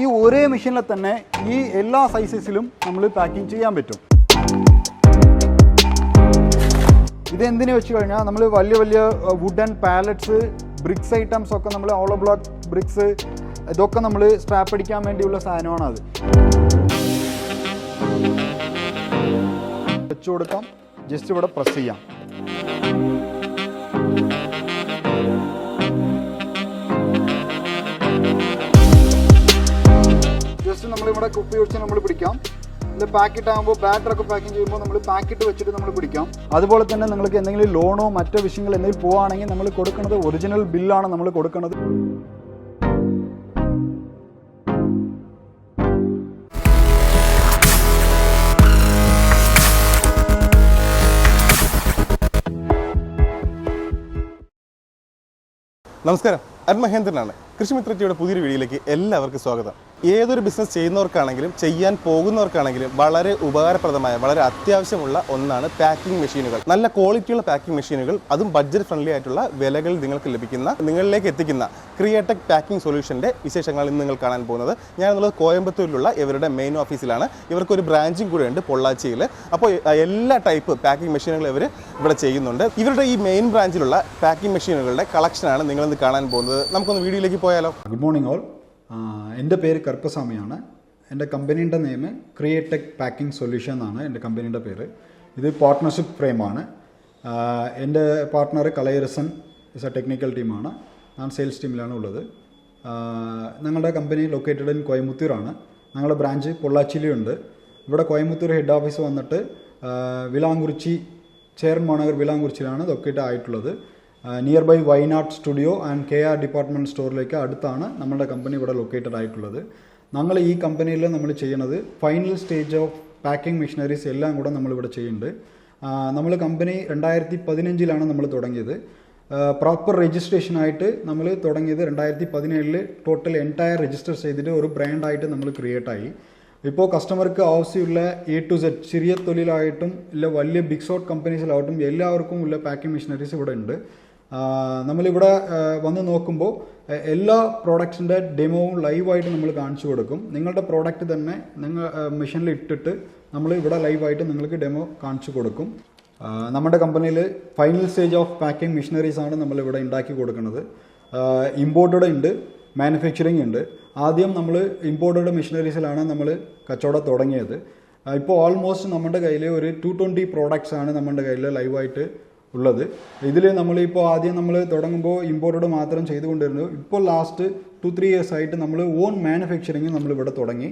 ഈ ഒരേ മെഷീനിൽ തന്നെ ഈ എല്ലാ സൈസസിലും നമ്മൾ പാക്കിംഗ് ചെയ്യാൻ പറ്റും. ഇതെന്തിനു വെച്ച് കഴിഞ്ഞാൽ നമ്മൾ വലിയ വലിയ വുഡൻ പാലറ്റ്സ്, ബ്രിക്സ് ഐറ്റംസ് ഒക്കെ നമ്മൾ ഹോളോ ബ്ലോക്ക് ബ്രിക്സ് ഇതൊക്കെ നമ്മൾ സ്ട്രാപ്പ് അടിക്കാൻ വേണ്ടിയുള്ള സാധനമാണ്. അത് വെച്ചു കൊടുക്കാം, ജസ്റ്റ് ഇവിടെ പ്രസ് ചെയ്യാം. ജസ്റ്റ് നമ്മളിവിടെ കുപ്പി വെച്ച് നമ്മൾ പിടിക്കാം. ഇത് പാക്കറ്റ് ആകുമ്പോൾ ബാറ്ററൊക്കെ പാക്കിങ് ചെയ്യുമ്പോൾ നമ്മൾ പാക്കറ്റ് വെച്ചിട്ട് നമ്മൾ പിടിക്കാം. അതുപോലെ തന്നെ നിങ്ങൾക്ക് എന്തെങ്കിലും ലോണോ മറ്റോ വിഷയങ്ങൾ എന്തെങ്കിലും പോവുകയാണെങ്കിൽ നമ്മൾ കൊടുക്കുന്നത് ഒറിജിനൽ ബില്ലാണ് നമ്മൾ കൊടുക്കുന്നത്. നമസ്കാരം, അരുൺ മഹേന്ദ്രനാണ്. കൃഷിമിത്ര ടിവിയുടെ പുതിയൊരു വീഡിയോയിലേക്ക് എല്ലാവർക്കും സ്വാഗതം. ഏതൊരു ബിസിനസ് ചെയ്യുന്നവർക്കാണെങ്കിലും ചെയ്യാൻ പോകുന്നവർക്കാണെങ്കിലും വളരെ ഉപകാരപ്രദമായ, വളരെ അത്യാവശ്യമുള്ള ഒന്നാണ് പാക്കിംഗ് മെഷീനുകൾ. നല്ല ക്വാളിറ്റിയുള്ള പാക്കിംഗ് മെഷീനുകൾ, അതും ബഡ്ജറ്റ് ഫ്രണ്ട്ലി ആയിട്ടുള്ള വിലകളിൽ നിങ്ങൾക്ക് ലഭിക്കുന്ന, നിങ്ങളിലേക്ക് എത്തിക്കുന്ന ക്രിയേടെക് പാക്കിംഗ് സൊല്യൂഷൻ്റെ വിശേഷങ്ങൾ ഇന്ന് നിങ്ങൾ കാണാൻ പോകുന്നത്. ഞാനെന്നുള്ളത് കോയമ്പത്തൂരിലുള്ള ഇവരുടെ മെയിൻ ഓഫീസിലാണ്. ഇവർക്കൊരു ബ്രാഞ്ചും കൂടെ ഉണ്ട് പൊള്ളാച്ചിയിൽ. അപ്പോൾ എല്ലാ ടൈപ്പ് പാക്കിംഗ് മെഷീനുകൾ ഇവർ ഇവിടെ ചെയ്യുന്നുണ്ട്. ഇവരുടെ ഈ മെയിൻ ബ്രാഞ്ചിലുള്ള പാക്കിംഗ് മെഷീനുകളുടെ കളക്ഷനാണ് നിങ്ങളിന്ന് കാണാൻ പോകുന്നത്. നമുക്കൊന്ന് വീഡിയോയിലേക്ക് പോയാലോ. Good morning all. എൻ്റെ പേര് കറുപ്പസ്വാമിയാണ്. എൻ്റെ കമ്പനീൻ്റെ നെയിം ക്രിയേടെക് പാക്കിംഗ് സൊല്യൂഷൻ എന്നാണ് എൻ്റെ കമ്പനീൻ്റെ പേര്. ഇത് പാർട്ട്ണർഷിപ്പ് ഫ്രെയിമാണ്. എൻ്റെ പാർട്ട്ണർ കലയരസൻ ഇസ് എ ടെക്നിക്കൽ ടീമാണ്. ഞാൻ സെയിൽസ് ടീമിലാണ് ഉള്ളത്. ഞങ്ങളുടെ കമ്പനി ലൊക്കേറ്റഡ് ഇൻ കോയമ്പത്തൂരാണ്. ഞങ്ങളുടെ ബ്രാഞ്ച് പൊള്ളാച്ചിയിലുണ്ട്. ഇവിടെ കോയമ്പത്തൂർ ഹെഡ് ഓഫീസ് വന്നിട്ട് വിലാംകുറിച്ചി, ചേരൻ മാനഗർ വിലാംകുറിച്ചിയിലാണ് ലൊക്കേറ്റ് ആയിട്ടുള്ളത്. നിയർ ബൈ വൈനാട് സ്റ്റുഡിയോ ആൻഡ് KR ഡിപ്പാർട്ട്മെൻറ്റ് സ്റ്റോറിലേക്ക് അടുത്താണ് നമ്മുടെ കമ്പനി ഇവിടെ ലൊക്കേറ്റഡ് ആയിട്ടുള്ളത്. ഞങ്ങൾ ഈ കമ്പനിയിൽ നമ്മൾ ചെയ്യുന്നത് final stage of packing machineries എല്ലാം കൂടെ നമ്മളിവിടെ ചെയ്യുന്നുണ്ട്. നമ്മൾ കമ്പനി 2015 നമ്മൾ തുടങ്ങിയത്. പ്രോപ്പർ രജിസ്ട്രേഷനായിട്ട് നമ്മൾ തുടങ്ങിയത് 2017 ടോട്ടൽ എൻറ്റയർ രജിസ്റ്റർ ചെയ്തിട്ട് ഒരു ബ്രാൻഡായിട്ട് നമ്മൾ ക്രിയേറ്റ് ആയി. ഇപ്പോൾ കസ്റ്റമർക്ക് ആവശ്യമുള്ള A to Z, ചെറിയ തൊഴിലായിട്ടും ഇല്ല വലിയ ബിഗ് ഷോട്ട് കമ്പനീസിലായിട്ടും എല്ലാവർക്കും ഉള്ള പാക്കിംഗ് മെഷീനറീസ് ഇവിടെ ഉണ്ട്. നമ്മളിവിടെ വന്ന് നോക്കുമ്പോൾ എല്ലാ പ്രോഡക്ട്സിൻ്റെ ഡെമോവും ലൈവായിട്ട് നമ്മൾ കാണിച്ചു കൊടുക്കും. നിങ്ങളുടെ പ്രോഡക്റ്റ് തന്നെ നിങ്ങൾ മെഷീനിൽ ഇട്ടിട്ട് നമ്മൾ ഇവിടെ ലൈവായിട്ട് നിങ്ങൾക്ക് ഡെമോ കാണിച്ചു കൊടുക്കും. നമ്മുടെ കമ്പനിയിൽ ഫൈനൽ സ്റ്റേജ് ഓഫ് പാക്കിംഗ് മെഷീനറീസാണ് നമ്മളിവിടെ ഉണ്ടാക്കി കൊടുക്കുന്നത്. ഇമ്പോർട്ടഡ് ഉണ്ട്, മാനുഫാക്ചറിങ് ഉണ്ട്. ആദ്യം നമ്മൾ ഇമ്പോർട്ടഡ് മെഷീനറീസിലാണ് നമ്മൾ കച്ചവടം തുടങ്ങിയത്. ഇപ്പോൾ ഓൾമോസ്റ്റ് നമ്മുടെ കയ്യിൽ ഒരു 220 പ്രോഡക്ട്സ് ആണ് നമ്മുടെ കയ്യിൽ ലൈവായിട്ട് ഉള്ളത്. ഇതിൽ നമ്മളിപ്പോൾ ആദ്യം നമ്മൾ തുടങ്ങുമ്പോൾ ഇമ്പോർട്ടഡ് മാത്രം ചെയ്തുകൊണ്ടിരുന്നു. ഇപ്പോൾ ലാസ്റ്റ് 2-3 ഇയേഴ്സ് ആയിട്ട് നമ്മൾ ഓൺ മാനുഫാക്ചറിങ് നമ്മളിവിടെ തുടങ്ങി.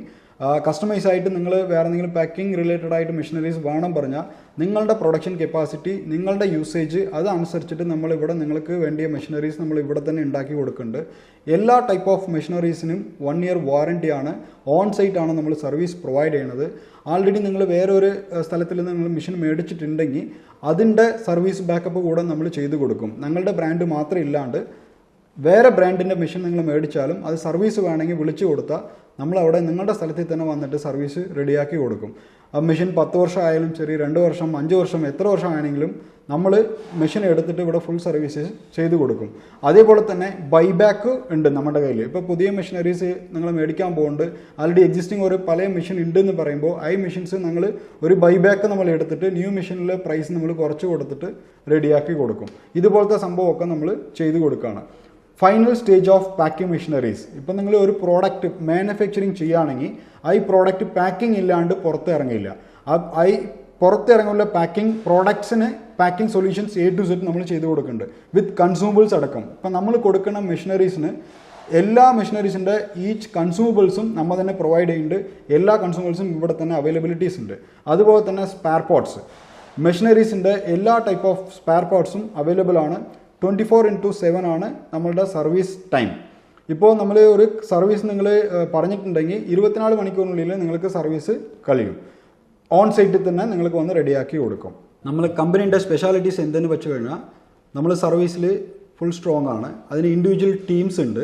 കസ്റ്റമൈസ് ആയിട്ട് നിങ്ങൾ വേറെ എന്തെങ്കിലും പാക്കിംഗ് റിലേറ്റഡ് ആയിട്ട് മെഷീനറീസ് വേണം പറഞ്ഞാൽ നിങ്ങളുടെ പ്രൊഡക്ഷൻ കപ്പാസിറ്റി, നിങ്ങളുടെ യൂസേജ് അതനുസരിച്ചിട്ട് നമ്മളിവിടെ നിങ്ങൾക്ക് വേണ്ടിയ മെഷീനറീസ് നമ്മൾ ഇവിടെ തന്നെ ഉണ്ടാക്കി കൊടുക്കുന്നുണ്ട്. എല്ലാ ടൈപ്പ് ഓഫ് മെഷീനറീസിനും 1 ഇയർ വാറൻറ്റിയാണ്. ഓൺ സൈറ്റാണ് നമ്മൾ സർവീസ് പ്രൊവൈഡ് ചെയ്യുന്നത്. ആൾറെഡി നിങ്ങൾ വേറൊരു സ്ഥലത്തിൽ നിന്ന് നിങ്ങൾ മെഷീൻ മേടിച്ചിട്ടുണ്ടെങ്കിൽ അതിൻ്റെ സർവീസ് ബാക്കപ്പ് കൂടെ നമ്മൾ ചെയ്തു കൊടുക്കും. ഞങ്ങളുടെ ബ്രാൻഡ് മാത്രം ഇല്ലാണ്ട് വേറെ ബ്രാൻഡിൻ്റെ മെഷീൻ നിങ്ങൾ മേടിച്ചാലും അത് സർവീസ് വേണമെങ്കിൽ വിളിച്ചു കൊടുത്താൽ നമ്മളവിടെ നിങ്ങളുടെ സ്ഥലത്തിൽ തന്നെ വന്നിട്ട് സർവീസ് റെഡിയാക്കി കൊടുക്കും. ആ മെഷീൻ 10 വർഷം ആയാലും ശരി, 2 വർഷം, 5 വർഷം, എത്ര വർഷം ആണെങ്കിലും നമ്മൾ മെഷീൻ എടുത്തിട്ട് ഇവിടെ ഫുൾ സർവീസ് ചെയ്തു കൊടുക്കും. അതേപോലെ തന്നെ ബൈബാക്ക് ഉണ്ട് നമ്മുടെ കയ്യിൽ. ഇപ്പോൾ പുതിയ മെഷീനറീസ് നിങ്ങൾ മേടിക്കാൻ പോകുന്നുണ്ട്, ആൾറെഡി എക്സിസ്റ്റിംഗ് ഒരു പഴയ മെഷീൻ ഉണ്ടെന്ന് പറയുമ്പോൾ ആ മെഷീൻസ് നമ്മൾ ഒരു ബൈബാക്ക് നമ്മൾ എടുത്തിട്ട് ന്യൂ മെഷീനിലെ പ്രൈസ് നമ്മൾ കുറച്ച് കൊടുത്തിട്ട് റെഡിയാക്കി കൊടുക്കും. ഇതുപോലത്തെ സംഭവമൊക്കെ നമ്മൾ ചെയ്തു കൊടുക്കുകയാണ്. Final stage of packing machineries. ഇപ്പം നിങ്ങൾ ഒരു പ്രോഡക്റ്റ് മാനുഫാക്ചറിങ് ചെയ്യുകയാണെങ്കിൽ ആ പ്രോഡക്റ്റ് പാക്കിംഗ് ഇല്ലാണ്ട് പുറത്തിറങ്ങില്ല. ആ പുറത്തിറങ്ങുന്ന പാക്കിംഗ് പ്രോഡക്ട്സിന് packing solutions A to Z നമ്മൾ ചെയ്ത് കൊടുക്കുന്നുണ്ട്, വിത്ത് കൺസ്യൂമബിൾസ് അടക്കം. ഇപ്പം നമ്മൾ കൊടുക്കുന്ന മെഷീനറീസിന് എല്ലാ മെഷീനറീസിൻ്റെ ഈച്ച് കൺസ്യൂമബിൾസും നമ്മൾ തന്നെ പ്രൊവൈഡ് ചെയ്യുന്നുണ്ട്. എല്ലാ കൺസ്യൂമബിൾസും ഇവിടെ തന്നെ അവൈലബിലിറ്റീസ് ഉണ്ട്. അതുപോലെ തന്നെ സ്പെയർ പാർട്സ്, മെഷീനറീസിൻ്റെ എല്ലാ ടൈപ്പ് ഓഫ് സ്പെയർ പാർട്സും അവൈലബിൾ ആണ്. 24/7 ആണ് നമ്മളുടെ സർവീസ് ടൈം. ഇപ്പോൾ നമ്മൾ ഒരു സർവീസ് നിങ്ങൾ പറഞ്ഞിട്ടുണ്ടെങ്കിൽ 24 മണിക്കൂറിനുള്ളിൽ നിങ്ങൾക്ക് സർവീസ് കഴിയും. ഓൺ സൈറ്റിൽ തന്നെ നിങ്ങൾക്ക് വന്ന് റെഡിയാക്കി കൊടുക്കും. നമ്മൾ കമ്പനീൻ്റെ സ്പെഷ്യാലിറ്റീസ് എന്തെന്ന് വെച്ച് കഴിഞ്ഞാൽ നമ്മൾ സർവീസിൽ ഫുൾ സ്ട്രോങ് ആണ്. അതിന് ഇൻഡിവിജ്വൽ ടീംസ് ഉണ്ട്.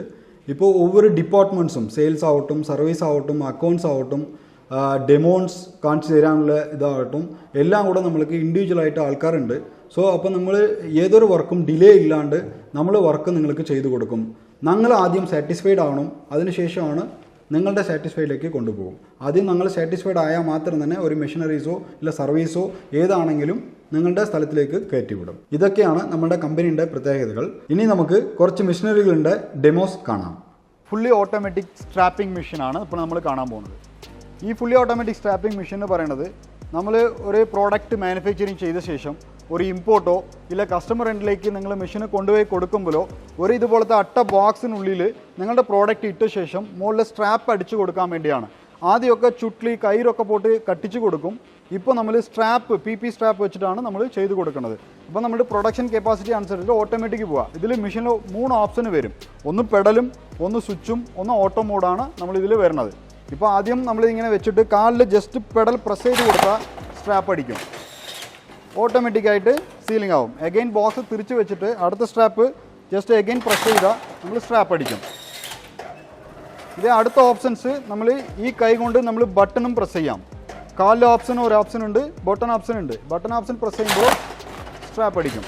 ഇപ്പോൾ ഒവ്വൊരു ഡിപ്പാർട്ട്മെൻറ്റ്സും, സെയിൽസ് ആവട്ടും, സർവീസ് ആവട്ടും, അക്കൗണ്ട്സ് ആവട്ടും, ഡെമോൺസ് കാണിച്ചു തരാനുള്ള ഇതാവട്ടും എല്ലാം കൂടെ നമ്മൾക്ക് ഇൻഡിവിജ്വലായിട്ട് ആൾക്കാരുണ്ട്. സോ അപ്പോൾ നമ്മൾ ഏതൊരു വർക്കും ഡിലേ ഇല്ലാണ്ട് നമ്മൾ വർക്ക് നിങ്ങൾക്ക് ചെയ്തു കൊടുക്കും. ഞങ്ങൾ ആദ്യം സാറ്റിസ്ഫൈഡ് ആവണം, അതിനുശേഷമാണ് നിങ്ങളുടെ സാറ്റിസ്ഫൈഡിലേക്ക് കൊണ്ടുപോകും. ആദ്യം നിങ്ങൾ സാറ്റിസ്ഫൈഡ് ആയാൽ മാത്രം തന്നെ ഒരു മെഷീനറീസോ ഇല്ല സർവീസോ ഏതാണെങ്കിലും നിങ്ങളുടെ സ്ഥലത്തിലേക്ക് കയറ്റിവിടും. ഇതൊക്കെയാണ് നമ്മുടെ കമ്പനിയുടെ പ്രത്യേകതകൾ. ഇനി നമുക്ക് കുറച്ച് മെഷീനറികളുടെ ഡെമോസ് കാണാം. ഫുള്ളി ഓട്ടോമാറ്റിക് സ്ട്രാപ്പിംഗ് മെഷീനാണ് ഇപ്പോൾ നമ്മൾ കാണാൻ പോകുന്നത്. ഈ ഫുള്ളി ഓട്ടോമാറ്റിക് സ്ട്രാപ്പിംഗ് മെഷീൻ എന്ന് പറയുന്നത് നമ്മൾ ഒരു പ്രോഡക്റ്റ് മാനുഫാക്ചറിങ് ചെയ്ത ശേഷം ഒരു ഇമ്പോർട്ടോ ഇല്ല കസ്റ്റമർ എൻഡിലേക്ക് നിങ്ങൾ മെഷീന് കൊണ്ടുപോയി കൊടുക്കുമ്പോഴോ ഒരു ഇതുപോലത്തെ അട്ട ബോക്സിനുള്ളിൽ നിങ്ങളുടെ പ്രോഡക്റ്റ് ഇട്ട ശേഷം മുകളിൽ സ്ട്രാപ്പ് അടിച്ചു കൊടുക്കാൻ വേണ്ടിയാണ്. ആദ്യമൊക്കെ ചുട്ട്ലി കയറൊക്കെ പോട്ട് കട്ടിച്ച് കൊടുക്കും. ഇപ്പോൾ നമ്മൾ സ്ട്രാപ്പ് PP സ്ട്രാപ്പ് വെച്ചിട്ടാണ് നമ്മൾ ചെയ്ത് കൊടുക്കുന്നത്. അപ്പോൾ നമ്മുടെ പ്രൊഡക്ഷൻ കപ്പാസിറ്റി അനുസരിച്ച് ഓട്ടോമാറ്റിക് പോവുക. ഇതിൽ മെഷീനിൽ 3 ഓപ്ഷൻ വരും. ഒന്ന് പെഡലും, ഒന്ന് സ്വിച്ചും, ഒന്ന് ഓട്ടോ മോഡാണ് നമ്മളിതിൽ വരുന്നത്. ഇപ്പോൾ ആദ്യം നമ്മളിങ്ങനെ വെച്ചിട്ട് കാലിൽ ജസ്റ്റ് പെഡൽ പ്രസ് ചെയ്ത് കൊടുത്താൽ സ്ട്രാപ്പ് അടിക്കും, ഓട്ടോമാറ്റിക്കായിട്ട് സീലിംഗ് ആവും. എഗെയിൻ ബോക്സ് തിരിച്ച് വെച്ചിട്ട് അടുത്ത സ്ട്രാപ്പ് ജസ്റ്റ് എഗെയിൻ പ്രസ് ചെയ്താൽ നമ്മൾ സ്ട്രാപ്പ് അടിക്കും. ഇതേ അടുത്ത ഓപ്ഷൻസ് നമ്മൾ ഈ കൈ കൊണ്ട് നമ്മൾ ബട്ടണും പ്രസ് ചെയ്യാം. കാലിലെ ഓപ്ഷൻ ഒരു ഓപ്ഷൻ ഉണ്ട്, ബട്ടൺ ഓപ്ഷൻ ഉണ്ട്. ബട്ടൺ ഓപ്ഷൻ പ്രസ് ചെയ്യുമ്പോൾ സ്ട്രാപ്പ് അടിക്കും.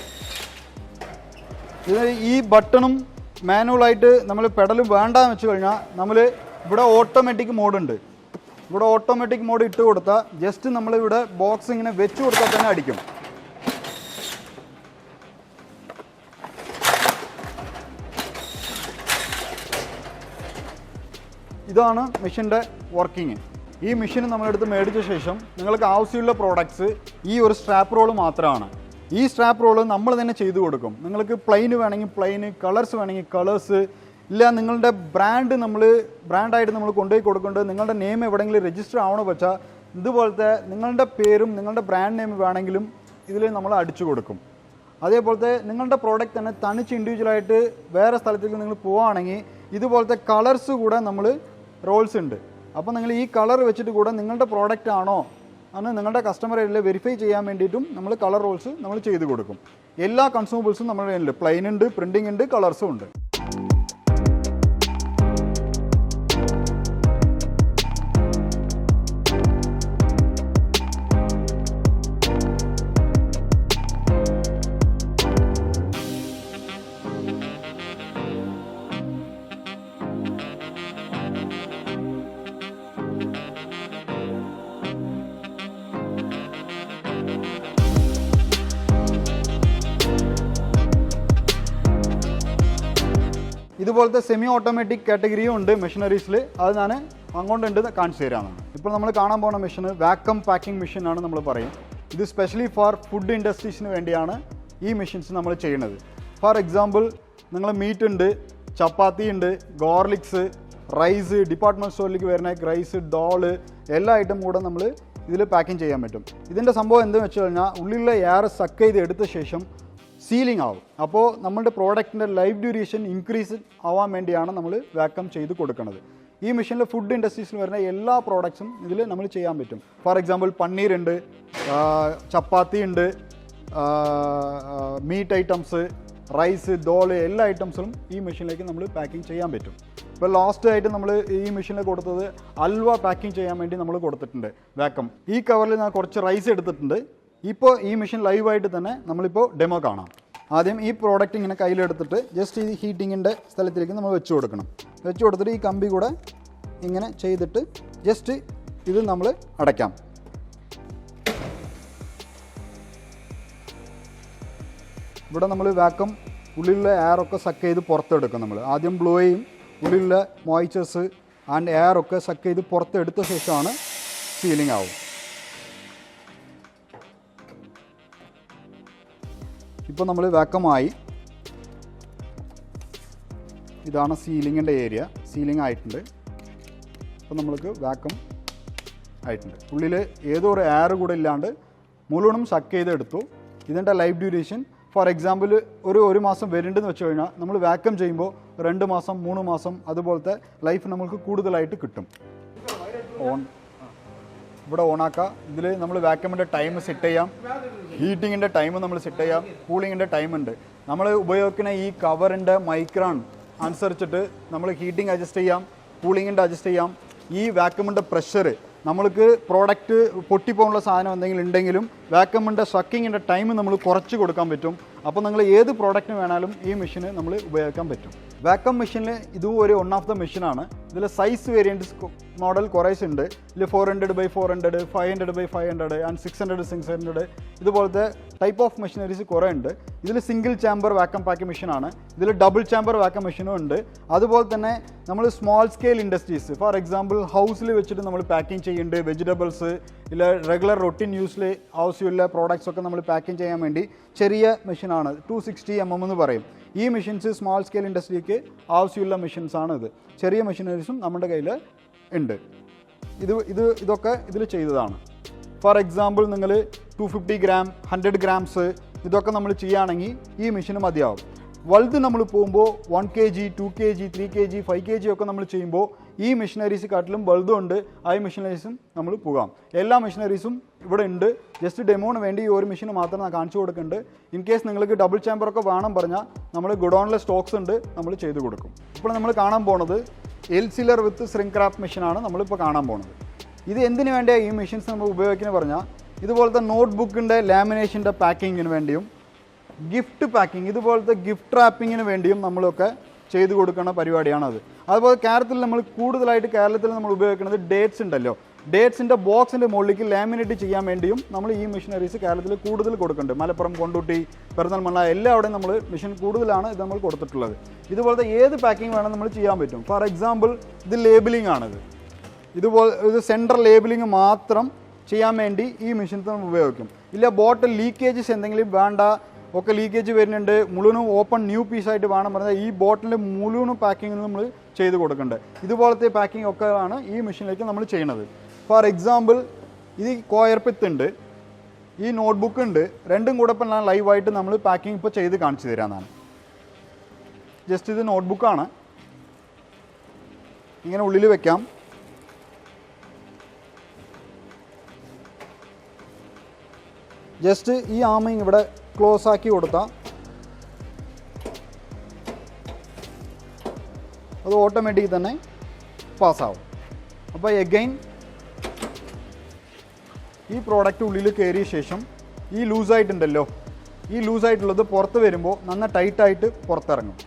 ഇത് ഈ ബട്ടണും മാനുവലായിട്ട് നമ്മൾ പെഡൽ വേണ്ടാന്ന് വെച്ച് കഴിഞ്ഞാൽ നമ്മൾ ഇവിടെ ഓട്ടോമാറ്റിക് മോഡുണ്ട്. ഇവിടെ ഓട്ടോമാറ്റിക് മോഡ് ഇട്ട് കൊടുത്താൽ ജസ്റ്റ് നമ്മളിവിടെ ബോക്സ് ഇങ്ങനെ വെച്ച് കൊടുത്താൽ തന്നെ അടിക്കും. ഇതാണ് മെഷീൻ്റെ വർക്കിംഗ്. ഈ മെഷീൻ നമ്മളെടുത്ത് മേടിച്ച ശേഷം നിങ്ങൾക്ക് ആവശ്യമുള്ള പ്രോഡക്ട്സ് ഈ ഒരു സ്ട്രാപ്പ് റോള് മാത്രമാണ്. ഈ സ്ട്രാപ്പ് റോള് നമ്മൾ തന്നെ ചെയ്തു കൊടുക്കും. നിങ്ങൾക്ക് പ്ലെയിൻ വേണമെങ്കിൽ പ്ലെയിന്, കളേഴ്സ് വേണമെങ്കിൽ കളേഴ്സ്, ഇല്ല നിങ്ങളുടെ ബ്രാൻഡായിട്ട് നമ്മൾ കൊണ്ടുപോയി കൊടുക്കേണ്ടത് നിങ്ങളുടെ നെയിം എവിടെയെങ്കിലും രജിസ്റ്റർ ആവണോ വെച്ചാൽ ഇതുപോലത്തെ നിങ്ങളുടെ പേരും നിങ്ങളുടെ ബ്രാൻഡ് നെയിം വേണമെങ്കിലും ഇതിൽ നമ്മൾ അടിച്ചു കൊടുക്കും. അതേപോലത്തെ നിങ്ങളുടെ പ്രോഡക്റ്റ് തന്നെ തനിച്ച് ഇൻഡിവിജ്വലായിട്ട് വേറെ സ്ഥലത്തേക്ക് നിങ്ങൾ പോവുകയാണെങ്കിൽ ഇതുപോലത്തെ കളേഴ്സ് കൂടെ നമ്മൾ റോൾസ് ഉണ്ട്. അപ്പോൾ നിങ്ങൾ ഈ കളർ വെച്ചിട്ട് കൂടെ നിങ്ങളുടെ പ്രോഡക്റ്റ് ആണോ എന്ന് നിങ്ങളുടെ കസ്റ്റമറിൽ വെരിഫൈ ചെയ്യാൻ വേണ്ടിയിട്ടും നമ്മൾ കളർ റോൾസ് നമ്മൾ ചെയ്ത് കൊടുക്കും. എല്ലാ കൺസ്യൂമബിൾസും നമ്മുടെ കയ്യിലുണ്ട്. പ്ലെയിൻ ഉണ്ട്, പ്രിൻറ്റിംഗ് ഉണ്ട്, കളേഴ്സും ഉണ്ട്. ഇതുപോലത്തെ സെമി ഓട്ടോമാറ്റിക് കാറ്റഗറിയും ഉണ്ട് മെഷീനറീസിൽ. അത് ഞാൻ അങ്ങോട്ടുണ്ട് കാണിച്ചു തരാമെന്നാണ്. ഇപ്പോൾ നമ്മൾ കാണാൻ പോകുന്ന മെഷീന് വാക്വം പാക്കിംഗ് മെഷീനാണ് നമ്മൾ പറയും. ഇത് സ്പെഷ്യലി ഫോർ ഫുഡ് ഇൻഡസ്ട്രീസിന് വേണ്ടിയാണ് ഈ മെഷീൻസ് നമ്മൾ ചെയ്യുന്നത്. ഫോർ എക്സാമ്പിൾ നിങ്ങൾ മീറ്റ് ഉണ്ട്, ചപ്പാത്തി ഉണ്ട്, ഗോർലിക്സ്, റൈസ്, ഡിപ്പാർട്ട്മെൻറ്റ് സ്റ്റോറിലേക്ക് വരുന്ന റൈസ്, ഡോള് എല്ലാ ഐറ്റം കൂടെ നമ്മൾ ഇതിൽ പാക്കിംഗ് ചെയ്യാൻ പറ്റും. ഇതിൻ്റെ സംഭവം എന്താണെന്ന് വെച്ച് കഴിഞ്ഞാൽ ഉള്ളിലുള്ള എയർ സക്ക് ചെയ്ത് എടുത്ത ശേഷം സീലിംഗ് ആവും. അപ്പോൾ നമ്മുടെ പ്രോഡക്റ്റിൻ്റെ ലൈഫ് ഡ്യൂറേഷൻ ഇൻക്രീസ് ആവാൻ വേണ്ടിയാണ് നമ്മൾ വാക്വം ചെയ്ത് കൊടുക്കുന്നത്. ഈ മെഷീനിൽ ഫുഡ് ഇൻഡസ്ട്രീസിൽ വരുന്ന എല്ലാ പ്രോഡക്ട്സും ഇതിൽ നമ്മൾ ചെയ്യാൻ പറ്റും. ഫോർ എക്സാമ്പിൾ പന്നീരുണ്ട്, ചപ്പാത്തി ഉണ്ട്, മീറ്റ് ഐറ്റംസ്, റൈസ്, ദോള് എല്ലാ ഐറ്റംസും ഈ മെഷീനിലേക്ക് നമ്മൾ പാക്കിംഗ് ചെയ്യാൻ പറ്റും. ഇപ്പോൾ ലാസ്റ്റ് ആയിട്ട് നമ്മൾ ഈ മെഷീനിൽ കൊടുത്തത് അൽവ പാക്കിംഗ് ചെയ്യാൻ വേണ്ടി നമ്മൾ കൊടുത്തിട്ടുണ്ട് വാക്വം. ഈ കവറിൽ ഞാൻ കുറച്ച് റൈസ് എടുത്തിട്ടുണ്ട്. ഇപ്പോൾ ഈ മെഷീൻ ലൈവായിട്ട് തന്നെ നമ്മളിപ്പോൾ ഡെമോ കാണാം. ആദ്യം ഈ പ്രോഡക്റ്റ് ഇങ്ങനെ കയ്യിലെടുത്തിട്ട് ജസ്റ്റ് ഈ ഹീറ്റിങ്ങിൻ്റെ സ്ഥലത്തിലേക്ക് നമ്മൾ വെച്ച് കൊടുക്കണം. വെച്ച് കൊടുത്തിട്ട് ഈ കമ്പി കൂടെ ഇങ്ങനെ ചെയ്തിട്ട് ജസ്റ്റ് ഇത് നമ്മൾ അടയ്ക്കാം. ഇവിടെ നമ്മൾ വാക്വം ഉള്ളിലുള്ള എയറൊക്കെ സക്ക് ചെയ്ത് പുറത്തെടുക്കും. നമ്മൾ ആദ്യം ബ്ലോ ചെയ്യും, ഉള്ളിലുള്ള മോയ്ച്ചേഴ്സ് ആൻഡ് എയറൊക്കെ സക്ക് ചെയ്ത് പുറത്തെടുത്ത ശേഷമാണ് സീലിംഗ് ആവും. ഇപ്പോൾ നമ്മൾ വാക്വമായി, ഇതാണ് സീലിങ്ങിൻ്റെ ഏരിയ. സീലിംഗ് ആയിട്ടുണ്ട്. അപ്പോൾ നമ്മൾക്ക് വാക്വം ആയിട്ടുണ്ട്. ഉള്ളിൽ ഏതോ ഒരു എയർ കൂടെ ഇല്ലാണ്ട് മുഴുവനും സക്ക് ചെയ്തെടുത്തു. ഇതിൻ്റെ ലൈഫ് ഡ്യൂറേഷൻ ഫോർ എക്സാമ്പിൾ ഒരു മാസം വരുന്നുണ്ടെന്ന് വെച്ച് കഴിഞ്ഞാൽ നമ്മൾ വാക്വം ചെയ്യുമ്പോൾ 2 മാസം 3 മാസം അതുപോലത്തെ ലൈഫ് നമുക്ക് കൂടുതലായിട്ട് കിട്ടും. ഇവിടെ ഓണാക്കാം. ഇതിൽ നമ്മൾ വാക്വമിൻ്റെ ടൈം സെറ്റ് ചെയ്യാം, ഹീറ്റിങ്ങിൻ്റെ ടൈം നമ്മൾ സെറ്റ് ചെയ്യാം, കൂളിങ്ങിൻ്റെ ടൈം ഉണ്ട്. നമ്മൾ ഉപയോഗിക്കുന്ന ഈ കവറിൻ്റെ മൈക്രോൺ അനുസരിച്ചിട്ട് നമ്മൾ ഹീറ്റിംഗ് അഡ്ജസ്റ്റ് ചെയ്യാം, കൂളിങ്ങിൻ്റെ അഡ്ജസ്റ്റ് ചെയ്യാം. ഈ വാക്വമിൻ്റെ പ്രഷർ നമ്മൾക്ക് പ്രോഡക്റ്റ് പൊട്ടിപ്പോകുന്ന സാധനം എന്തെങ്കിലും ഉണ്ടെങ്കിലും വാക്വമിൻ്റെ സക്കിങ്ങിൻ്റെ ടൈം നമ്മൾ കുറച്ച് കൊടുക്കാൻ പറ്റും. അപ്പോൾ നിങ്ങൾ ഏത് പ്രോഡക്റ്റിന് വേണമെങ്കിലും ഈ മെഷീന് നമ്മൾ ഉപയോഗിക്കാൻ പറ്റും. വാക്വം മെഷീനിൽ ഇതും ഒരു വൺ ഓഫ് ദ മെഷീനാണ്. ഇതിൽ സൈസ് വേരിയൻറ്റ്സ് മോഡൽ കുറേ ഉണ്ട്. ഇതിൽ 400x400, 500x500 ആൻഡ് 600x600 ഇതുപോലത്തെ ടൈപ്പ് ഓഫ് മെഷീനറീസ് കുറേ ഉണ്ട്. ഇതിൽ സിംഗിൾ ചാമ്പർ വാക്വം പാക്കിംഗ് മെഷീനാണ്. ഇതിൽ ഡബിൾ ചാമ്പർ വാക്വം മെഷീനും ഉണ്ട്. അതുപോലെ തന്നെ നമ്മൾ small scale industries, for example ഹൗസിൽ വെച്ചിട്ട് നമ്മൾ പാക്കിംഗ് ചെയ്യുന്നുണ്ട്. വെജിറ്റബിൾസ് ഇല്ല റെഗുലർ റൊട്ടീൻ യൂസിൽ ആവശ്യമുള്ള പ്രോഡക്റ്റ്സ് ഒക്കെ നമ്മൾ പാക്കിംഗ് ചെയ്യാൻ വേണ്ടി ചെറിയ മെഷീനാണ്. 260 mm എന്ന് പറയും. ഈ മെഷീൻസ് സ്മോൾ സ്കെയിൽ ഇൻഡസ്ട്രിക്ക് ആവശ്യമുള്ള മെഷീൻസാണ്. ഇത് ചെറിയ മെഷീനറീസും നമ്മുടെ കയ്യിൽ ഉണ്ട്. ഇതൊക്കെ ഇതിൽ ചെയ്തതാണ്. ഫോർ എക്സാമ്പിൾ നിങ്ങൾ 250 gram 100 grams ഇതൊക്കെ നമ്മൾ ചെയ്യുകയാണെങ്കിൽ ഈ മെഷീന് മതിയാവും. വലുത് നമ്മൾ പോകുമ്പോൾ 1 kg 2 kg 3 kg 5 kg ഒക്കെ നമ്മൾ ചെയ്യുമ്പോൾ ഈ മെഷീനറീസ് കാട്ടിലും വലുതുണ്ട്. ആ മെഷീനറീസും നമ്മൾ പോകാം. എല്ലാ മെഷീനറീസും ഇവിടെ ഉണ്ട്. ജസ്റ്റ് ഡെമോന് വേണ്ടി ഈ ഒരു മെഷീൻ മാത്രം ഞാൻ കാണിച്ചു കൊടുക്കുന്നുണ്ട്. ഇൻ കേസ് നിങ്ങൾക്ക് ഡബിൾ ചാമ്പറൊക്കെ വേണം പറഞ്ഞാൽ നമ്മൾ ഗുഡോണിലെ സ്റ്റോക്സ് ഉണ്ട്, നമ്മൾ ചെയ്ത് കൊടുക്കും. ഇപ്പോൾ നമ്മൾ കാണാൻ പോണത് എൽ സീലർ വിത്ത് സ്രിങ്ക് റാപ്പ് മെഷീനാണ് നമ്മളിപ്പോൾ കാണാൻ പോണത്. ഇത് എന്തിനു വേണ്ടിയാണ് ഈ മെഷീൻസ് നമ്മൾ ഉപയോഗിക്കുന്നത് പറഞ്ഞാൽ ഇതുപോലത്തെ നോട്ട്ബുക്കിൻ്റെ ലാമിനേഷൻ്റെ പാക്കിങ്ങിന് വേണ്ടിയും ഗിഫ്റ്റ് പാക്കിംഗ് ഇതുപോലത്തെ ഗിഫ്റ്റ് റാപ്പിങ്ങിന് വേണ്ടിയും നമ്മളൊക്കെ ചെയ്തു കൊടുക്കുന്ന പരിപാടിയാണത്. അതുപോലെ കേരളത്തിൽ നമ്മൾ കൂടുതലായിട്ട് നമ്മൾ ഉപയോഗിക്കുന്നത് ഡേറ്റ്സ് ഉണ്ടല്ലോ, ഡേറ്റ്സിൻ്റെ ബോക്സിൻ്റെ മുകളിലേക്ക് ലാമിനേറ്റ് ചെയ്യാൻ വേണ്ടിയും നമ്മൾ ഈ മെഷീനറീസ് കേരളത്തിൽ കൂടുതൽ കൊടുക്കുന്നുണ്ട്. മലപ്പുറം, കൊണ്ടോട്ടി, പെരുന്തൽമണ്ണ എല്ലാവിടെയും നമ്മൾ മെഷീൻ കൂടുതലാണ് ഇത് നമ്മൾ കൊടുത്തിട്ടുള്ളത്. ഇതുപോലത്തെ ഏത് പാക്കിംഗ് വേണം നമ്മൾ ചെയ്യാൻ പറ്റും. ഫോർ എക്സാമ്പിൾ ഇത് ലേബിളിംഗ് ആണിത്. ഇതുപോലെ ഇത് സെൻട്രൽ ലേബിളിംഗ് മാത്രം ചെയ്യാൻ വേണ്ടി ഈ മെഷീൻ നമ്മൾ ഉപയോഗിക്കും. ഇല്ല ബോട്ടിൽ ലീക്കേജസ് എന്തെങ്കിലും വേണ്ട, ഒക്കെ ലീക്കേജ് വരുന്നുണ്ട്, മുഴുവനും ഓപ്പൺ ന്യൂ പീസായിട്ട് വേണം പറഞ്ഞാൽ ഈ ബോട്ടിൻ്റെ മുഴുവനും പാക്കിംഗ് നമ്മൾ ചെയ്ത് കൊടുക്കേണ്ടത്. ഇതുപോലത്തെ പാക്കിംഗ് ഒക്കെ ആണ് ഈ മെഷീനിലേക്ക് നമ്മൾ ചെയ്യുന്നത്. ഫോർ എക്സാമ്പിൾ ഇത് കോയർപ്പിത്ത് ഉണ്ട്, ഈ നോട്ട്ബുക്ക് ഉണ്ട്. രണ്ടും കൂടെ ഇപ്പം ഞാൻ ലൈവായിട്ട് നമ്മൾ പാക്കിംഗ് ഇപ്പോൾ ചെയ്ത് കാണിച്ചു തരാമെന്നാണ്. ജസ്റ്റ് ഇത് നോട്ട്ബുക്കാണ്, ഇങ്ങനെ ഉള്ളിൽ വെക്കാം. ജസ്റ്റ് ഈ ആമിങ് ഇവിടെ ക്ലോസ് ആക്കി കൊടുത്താൽ അത് ഓട്ടോമാറ്റിക് തന്നെ പാസ്സാവും. അപ്പോൾ എഗെയിൻ ഈ പ്രോഡക്റ്റ് ഉള്ളിൽ കയറിയ ശേഷം ഈ ലൂസായിട്ടുണ്ടല്ലോ, ഈ ലൂസായിട്ടുള്ളത് പുറത്ത് വരുമ്പോൾ നന്ന ടൈറ്റായിട്ട് പുറത്തിറങ്ങും.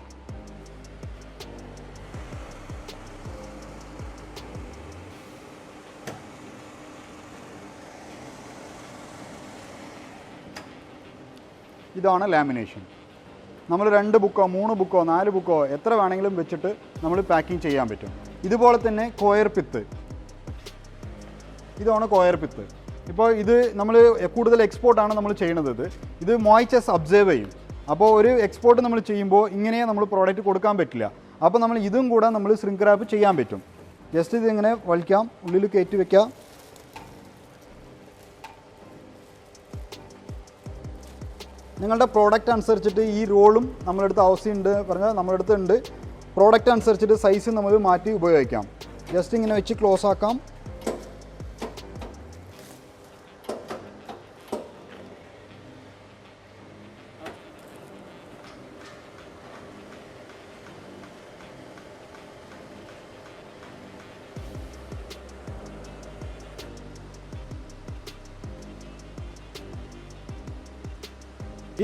ഇതാണ് ലാമിനേഷൻ. നമ്മൾ 2 ബുക്കോ 3 ബുക്കോ 4 ബുക്കോ എത്ര വേണമെങ്കിലും വെച്ചിട്ട് നമ്മൾ പാക്കിംഗ് ചെയ്യാൻ പറ്റും. ഇതുപോലെ തന്നെ കോയർപിത്ത്, ഇതാണ് കോയർപിത്ത്. ഇപ്പോൾ ഇത് നമ്മൾ കൂടുതൽ എക്സ്പോർട്ടാണ് നമ്മൾ ചെയ്യണത്. ഇത് മോയ്ച്ചസ് അബ്സേർവ് ചെയ്യും. അപ്പോൾ ഒരു എക്സ്പോർട്ട് നമ്മൾ ചെയ്യുമ്പോൾ ഇങ്ങനെ നമ്മൾ പ്രോഡക്റ്റ് കൊടുക്കാൻ പറ്റില്ല. അപ്പോൾ നമ്മൾ ഇതും കൂടെ നമ്മൾ സ്രിങ്ക് റാപ്പ് ചെയ്യാൻ പറ്റും. ജസ്റ്റ് ഇതിങ്ങനെ വലിക്കാം, ഉള്ളിൽ കയറ്റി വെക്കാം. നിങ്ങളുടെ പ്രോഡക്റ്റ് അനുസരിച്ചിട്ട് ഈ റോളും നമ്മളെടുത്ത് ആവശ്യമുണ്ട് പറഞ്ഞാൽ നമ്മളെടുത്ത് ഉണ്ട്. പ്രോഡക്റ്റ് അനുസരിച്ചിട്ട് സൈസ് നമ്മൾ മാറ്റി ഉപയോഗിക്കാം. ജസ്റ്റ് ഇങ്ങനെ വെച്ച് ക്ലോസ് ആക്കാം.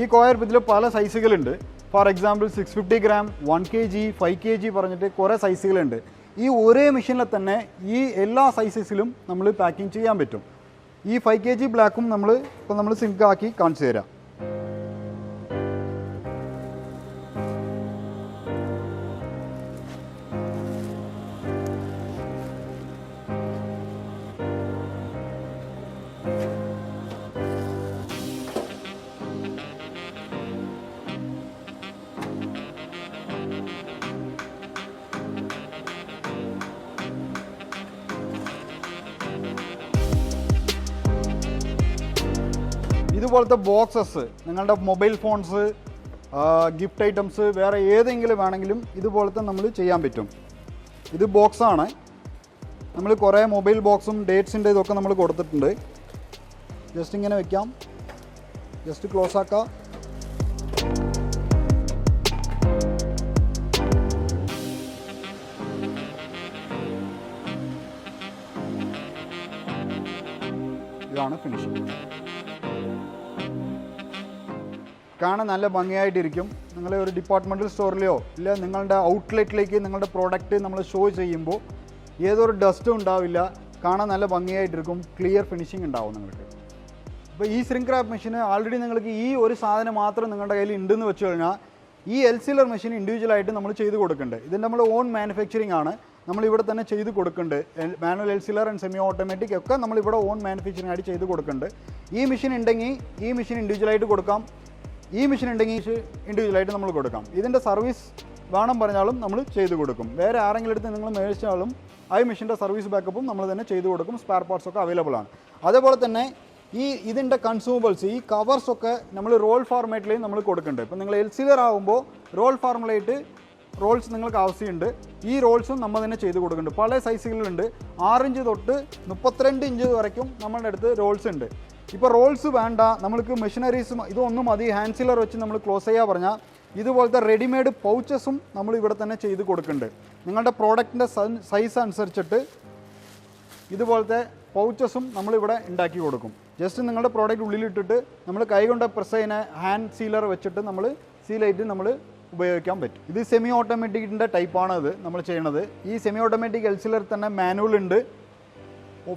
ഈ കോയർപിത്തിൽ പല സൈസുകളുണ്ട്. For example 650 gram 1 kg 5 kg പറഞ്ഞിട്ട് കുറേ സൈസുകളുണ്ട്. ഈ ഒരേ മെഷീനിൽ തന്നെ ഈ എല്ലാ സൈസസിലും നമ്മൾ പാക്കിംഗ് ചെയ്യാൻ പറ്റും. ഈ 5 kg ബ്ലാക്കും നമ്മൾ സിങ്ക് ആക്കി കാണിച്ചു തരാം. ഇതുപോലത്തെ ബോക്സസ് നിങ്ങളുടെ മൊബൈൽ ഫോൺസ്, ഗിഫ്റ്റ് ഐറ്റംസ്, വേറെ ഏതെങ്കിലും വേണമെങ്കിലും ഇതുപോലത്തെ നമ്മൾ ചെയ്യാൻ പറ്റും. ഇത് ബോക്സാണ്. നമ്മൾ കുറേ മൊബൈൽ ബോക്സും ഡേറ്റ്സിൻ്റെ ഇതൊക്കെ നമ്മൾ കൊടുത്തിട്ടുണ്ട്. ജസ്റ്റ് ഇങ്ങനെ വെക്കാം, ജസ്റ്റ് ക്ലോസ് ആക്കാം. ഇതാണ് ഫിനിഷിംഗ്. കാണാൻ നല്ല ഭംഗിയായിട്ടിരിക്കും. നിങ്ങൾ ഒരു ഡിപ്പാർട്ട്മെൻറ്റൽ സ്റ്റോറിലെയോ ഇല്ല നിങ്ങളുടെ ഔട്ട്ലെറ്റിലേക്ക് നിങ്ങളുടെ പ്രോഡക്റ്റ് നമ്മൾ ഷോ ചെയ്യുമ്പോൾ ഏതൊരു ഡസ്റ്റും ഉണ്ടാവില്ല, കാണാൻ നല്ല ഭംഗിയായിട്ടിരിക്കും, ക്ലിയർ ഫിനിഷിംഗ് ഉണ്ടാവും നിങ്ങൾക്ക്. ഇപ്പോൾ ഈ സ്രിങ്ക് റാപ്പ് മെഷീന് ആൾറെഡി നിങ്ങൾക്ക് ഈ ഒരു സാധനം മാത്രം നിങ്ങളുടെ കയ്യിൽ ഉണ്ടെന്ന് വെച്ച് കഴിഞ്ഞാൽ ഈ എൽ സീലർ മെഷീൻ ഇൻഡിവിജ്വലായിട്ട് നമ്മൾ ചെയ്ത് കൊടുക്കുന്നുണ്ട്. ഇതിൻ്റെ നമ്മൾ ഓൺ മാനുഫാക്ചറിങ് ആണ്, നമ്മളിവിടെ തന്നെ ചെയ്ത് കൊടുക്കുന്നുണ്ട്. Manual L sealer and semi automatic ഒക്കെ നമ്മളിവിടെ ഓൺ മാനുഫാക്ചറിങ് ആയിട്ട് ചെയ്ത് കൊടുക്കുന്നുണ്ട്. ഈ മെഷീൻ ഉണ്ടെങ്കിൽ ഈ മെഷീൻ ഇൻഡിവിജ്വലായിട്ട് കൊടുക്കാം, ഈ മെഷീൻ ഉണ്ടെങ്കിൽ ഇൻഡിവിജ്വലായിട്ട് നമ്മൾ കൊടുക്കാം. ഇതിൻ്റെ സർവീസ് വേണം പറഞ്ഞാലും നമ്മൾ ചെയ്ത് കൊടുക്കും. വേറെ ആരെങ്കിലും എടുത്ത് നിങ്ങൾ മേടിച്ചാലും ആ മെഷീൻ്റെ സർവീസ് ബാക്കപ്പും നമ്മൾ തന്നെ ചെയ്ത് കൊടുക്കും. സ്പെയർ പാർട്സ് ഒക്കെ അവൈലബിൾ ആണ്. അതേപോലെ തന്നെ ഇതിൻ്റെ കൺസ്യൂമബിൾസ് ഈ കവേഴ്സൊക്കെ നമ്മൾ റോൾ ഫോർമാറ്റിൽ നമ്മൾ കൊടുക്കുന്നുണ്ട്. ഇപ്പോൾ നിങ്ങൾ എൽ സീലർ ആകുമ്പോൾ റോൾ ഫോർമുലയായിട്ട് റോൾസ് നിങ്ങൾക്ക് ആവശ്യമുണ്ട്. ഈ റോൾസും നമ്മൾ തന്നെ ചെയ്ത് കൊടുക്കുന്നുണ്ട്. പല സൈസുകളുണ്ട്, 6 ഇഞ്ച് തൊട്ട് 32 ഇഞ്ച് വരയ്ക്കും നമ്മളുടെ അടുത്ത് റോൾസ് ഉണ്ട്. ഇപ്പോൾ റോൾസ് വേണ്ട, നമ്മൾക്ക് മെഷീനറീസ് ഇതൊന്നും മതി, ഹാൻഡ് സീലർ വെച്ച് നമ്മൾ ക്ലോസ് ചെയ്യാൻ പറഞ്ഞാൽ ഇതുപോലത്തെ റെഡിമെയ്ഡ് പൗച്ചസും നമ്മൾ ഇവിടെ തന്നെ ചെയ്ത് കൊടുക്കുന്നുണ്ട്. നിങ്ങളുടെ പ്രോഡക്റ്റിൻ്റെ സൈസ് അനുസരിച്ചിട്ട് ഇതുപോലത്തെ പൗച്ചസും നമ്മളിവിടെ ഉണ്ടാക്കി കൊടുക്കും. ജസ്റ്റ് നിങ്ങളുടെ പ്രോഡക്റ്റ് ഉള്ളിലിട്ടിട്ട് നമ്മൾ കൈകൊണ്ട് പ്രസ് ചെയ്യുന്ന ഹാൻഡ് സീലർ വെച്ചിട്ട് നമ്മൾ സീലായിട്ട് നമ്മൾ ഉപയോഗിക്കാൻ പറ്റും. ഇത് സെമി ഓട്ടോമാറ്റിക്കിൻ്റെ ടൈപ്പാണ് ഇത് നമ്മൾ ചെയ്യണത്. ഈ സെമി ഓട്ടോമാറ്റിക് എൽ സീലർ തന്നെ മാനുവൽ ഉണ്ട്,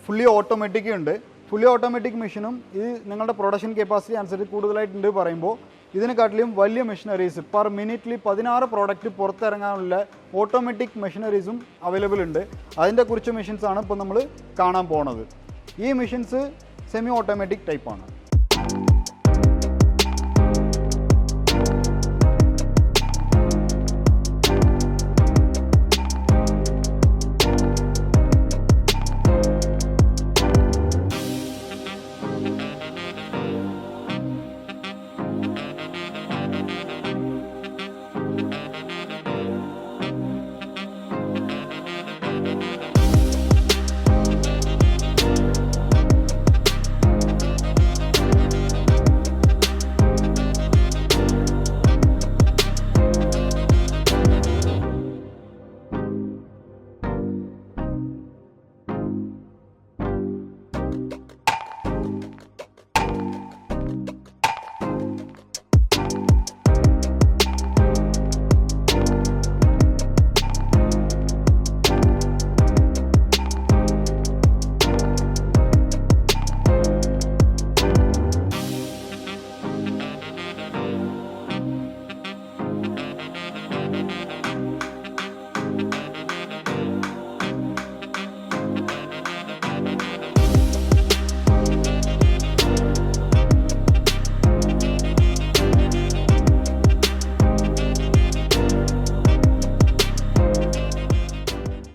ഫുള്ളി ഓട്ടോമാറ്റിക് ഉണ്ട്. ഫുള്ളി ഓട്ടോമാറ്റിക് മെഷീനും ഇത് നിങ്ങളുടെ പ്രൊഡക്ഷൻ കപ്പാസിറ്റി അനുസരിച്ച് കൂടുതലായിട്ടുണ്ട് പറയുമ്പോൾ ഇതിനെക്കാട്ടിലും വലിയ മെഷീനറീസ് പെർ മിനിറ്റിൽ 16 പ്രോഡക്റ്റ് പുറത്തിറങ്ങാനുള്ള ഓട്ടോമാറ്റിക് മെഷീനറീസും അവൈലബിൾ ഉണ്ട്. അതിൻ്റെ കുറിച്ച് മെഷീൻസാണ് ഇപ്പോൾ നമ്മൾ കാണാൻ പോണത്. ഈ മെഷീൻസ് സെമി ഓട്ടോമാറ്റിക് ടൈപ്പാണ്.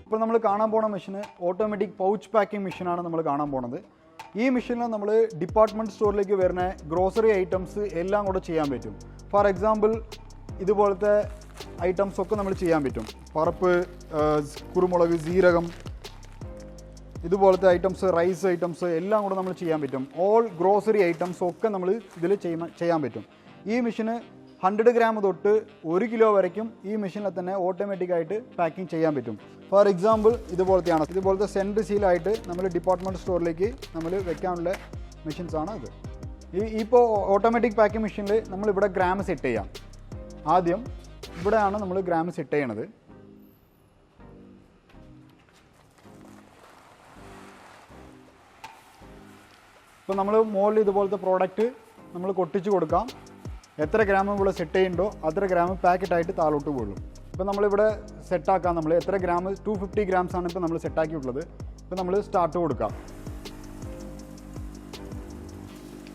ഇപ്പോൾ നമ്മൾ കാണാൻ പോണ മെഷീന് ഓട്ടോമാറ്റിക് പൗച്ച് പാക്കിംഗ് മെഷീനാണ് നമ്മൾ കാണാൻ പോണത്. ഈ മെഷീനിൽ നമ്മൾ ഡിപ്പാർട്ട്മെൻറ്റ് സ്റ്റോറിലേക്ക് വരുന്ന ഗ്രോസറി ഐറ്റംസ് എല്ലാം കൂടെ ചെയ്യാൻ പറ്റും. ഫോർ എക്സാമ്പിൾ ഇതുപോലത്തെ ഐറ്റംസ് ഒക്കെ നമ്മൾ ചെയ്യാൻ പറ്റും. പറപ്പ്, കുരുമുളക്, ജീരകം, ഇതുപോലത്തെ ഐറ്റംസ്, റൈസ് ഐറ്റംസ് എല്ലാം കൂടെ നമ്മൾ ചെയ്യാൻ പറ്റും. ഓൾ ഗ്രോസറി ഐറ്റംസ് ഒക്കെ നമ്മൾ ഇതിൽ ചെയ്യാൻ പറ്റും. ഈ മെഷീന് 100 ഗ്രാം തൊട്ട് 1 കിലോ വരയ്ക്കും ഈ മെഷീനിൽ തന്നെ ഓട്ടോമാറ്റിക്കായിട്ട് പാക്കിംഗ് ചെയ്യാൻ പറ്റും. ഫോർ എക്സാമ്പിൾ ഇതുപോലത്തെയാണ്. ഇതുപോലത്തെ സെൻറ്റർ സീലായിട്ട് നമ്മൾ ഡിപ്പാർട്ട്മെൻറ്റ് സ്റ്റോറിലേക്ക് നമ്മൾ വെക്കാനുള്ള മെഷീൻസാണ് ഇത്. ഇപ്പോൾ ഓട്ടോമാറ്റിക് പാക്കിംഗ് മെഷീനിൽ നമ്മളിവിടെ ഗ്രാം സെറ്റ് ചെയ്യാം. ആദ്യം ഇവിടെയാണ് നമ്മൾ ഗ്രാം സെറ്റ് ചെയ്യണത്. ഇപ്പോൾ നമ്മൾ മുകളിൽ ഇതുപോലത്തെ പ്രോഡക്റ്റ് നമ്മൾ കൊട്ടിച്ച് കൊടുക്കാം. എത്ര ഗ്രാം ഇവിടെ സെറ്റ് ചെയ്യുന്നുണ്ടോ അത്ര ഗ്രാം പാക്കറ്റായിട്ട് താഴോട്ട് വീഴും. ഇപ്പോൾ നമ്മളിവിടെ സെറ്റാക്കാം. നമ്മൾ എത്ര ഗ്രാം 250 ഗ്രാംസ് ആണ് ഇപ്പോൾ നമ്മൾ സെറ്റാക്കിയിട്ടുള്ളത്. ഇപ്പോൾ നമ്മൾ സ്റ്റാർട്ട് കൊടുക്കാം.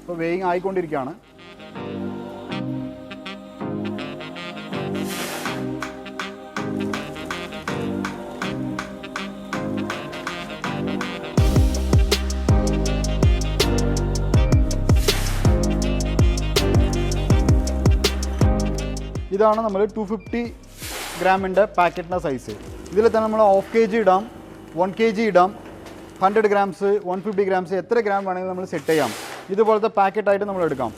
ഇപ്പോൾ വെയിങ് ആയിക്കൊണ്ടിരിക്കുകയാണ്. ഇതാണ് നമ്മൾ 250 ഗ്രാമിൻ്റെ പാക്കറ്റിൻ്റെ സൈസ്. ഇതിൽ തന്നെ നമ്മൾ 1/2 kg ഇടാം, 1 kg ഇടാം, 100 ഗ്രാംസ്, 150 ഗ്രാംസ്, എത്ര ഗ്രാം വേണമെങ്കിൽ നമ്മൾ സെറ്റ് ചെയ്യാം. ഇതുപോലത്തെ പാക്കറ്റായിട്ട് നമ്മൾ എടുക്കാം.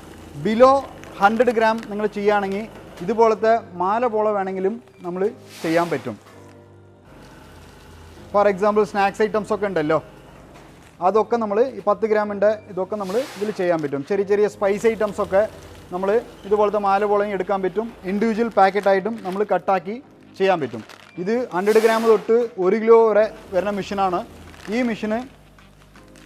ബിലോ 100 ഗ്രാം നിങ്ങൾ ചെയ്യുകയാണെങ്കിൽ ഇതുപോലത്തെ മാല പോലെ വേണമെങ്കിലും നമ്മൾ ചെയ്യാൻ പറ്റും. ഫോർ എക്സാമ്പിൾ സ്നാക്സ് ഐറ്റംസ് ഒക്കെ ഉണ്ടല്ലോ, അതൊക്കെ നമ്മൾ ഈ 10 ഗ്രാമിൻ്റെ ഇതൊക്കെ നമ്മൾ ഇതിൽ ചെയ്യാൻ പറ്റും. ചെറിയ ചെറിയ സ്പൈസ് ഐറ്റംസൊക്കെ നമ്മൾ ഇതുപോലത്തെ മാല പോളയും എടുക്കാൻ പറ്റും. ഇൻഡിവിജ്വൽ പാക്കറ്റായിട്ടും നമ്മൾ കട്ടാക്കി ചെയ്യാൻ പറ്റും. ഇത് 100 ഗ്രാം തൊട്ട് 1 കിലോ വരെ വരുന്ന മെഷീനാണ്. ഈ മെഷീന്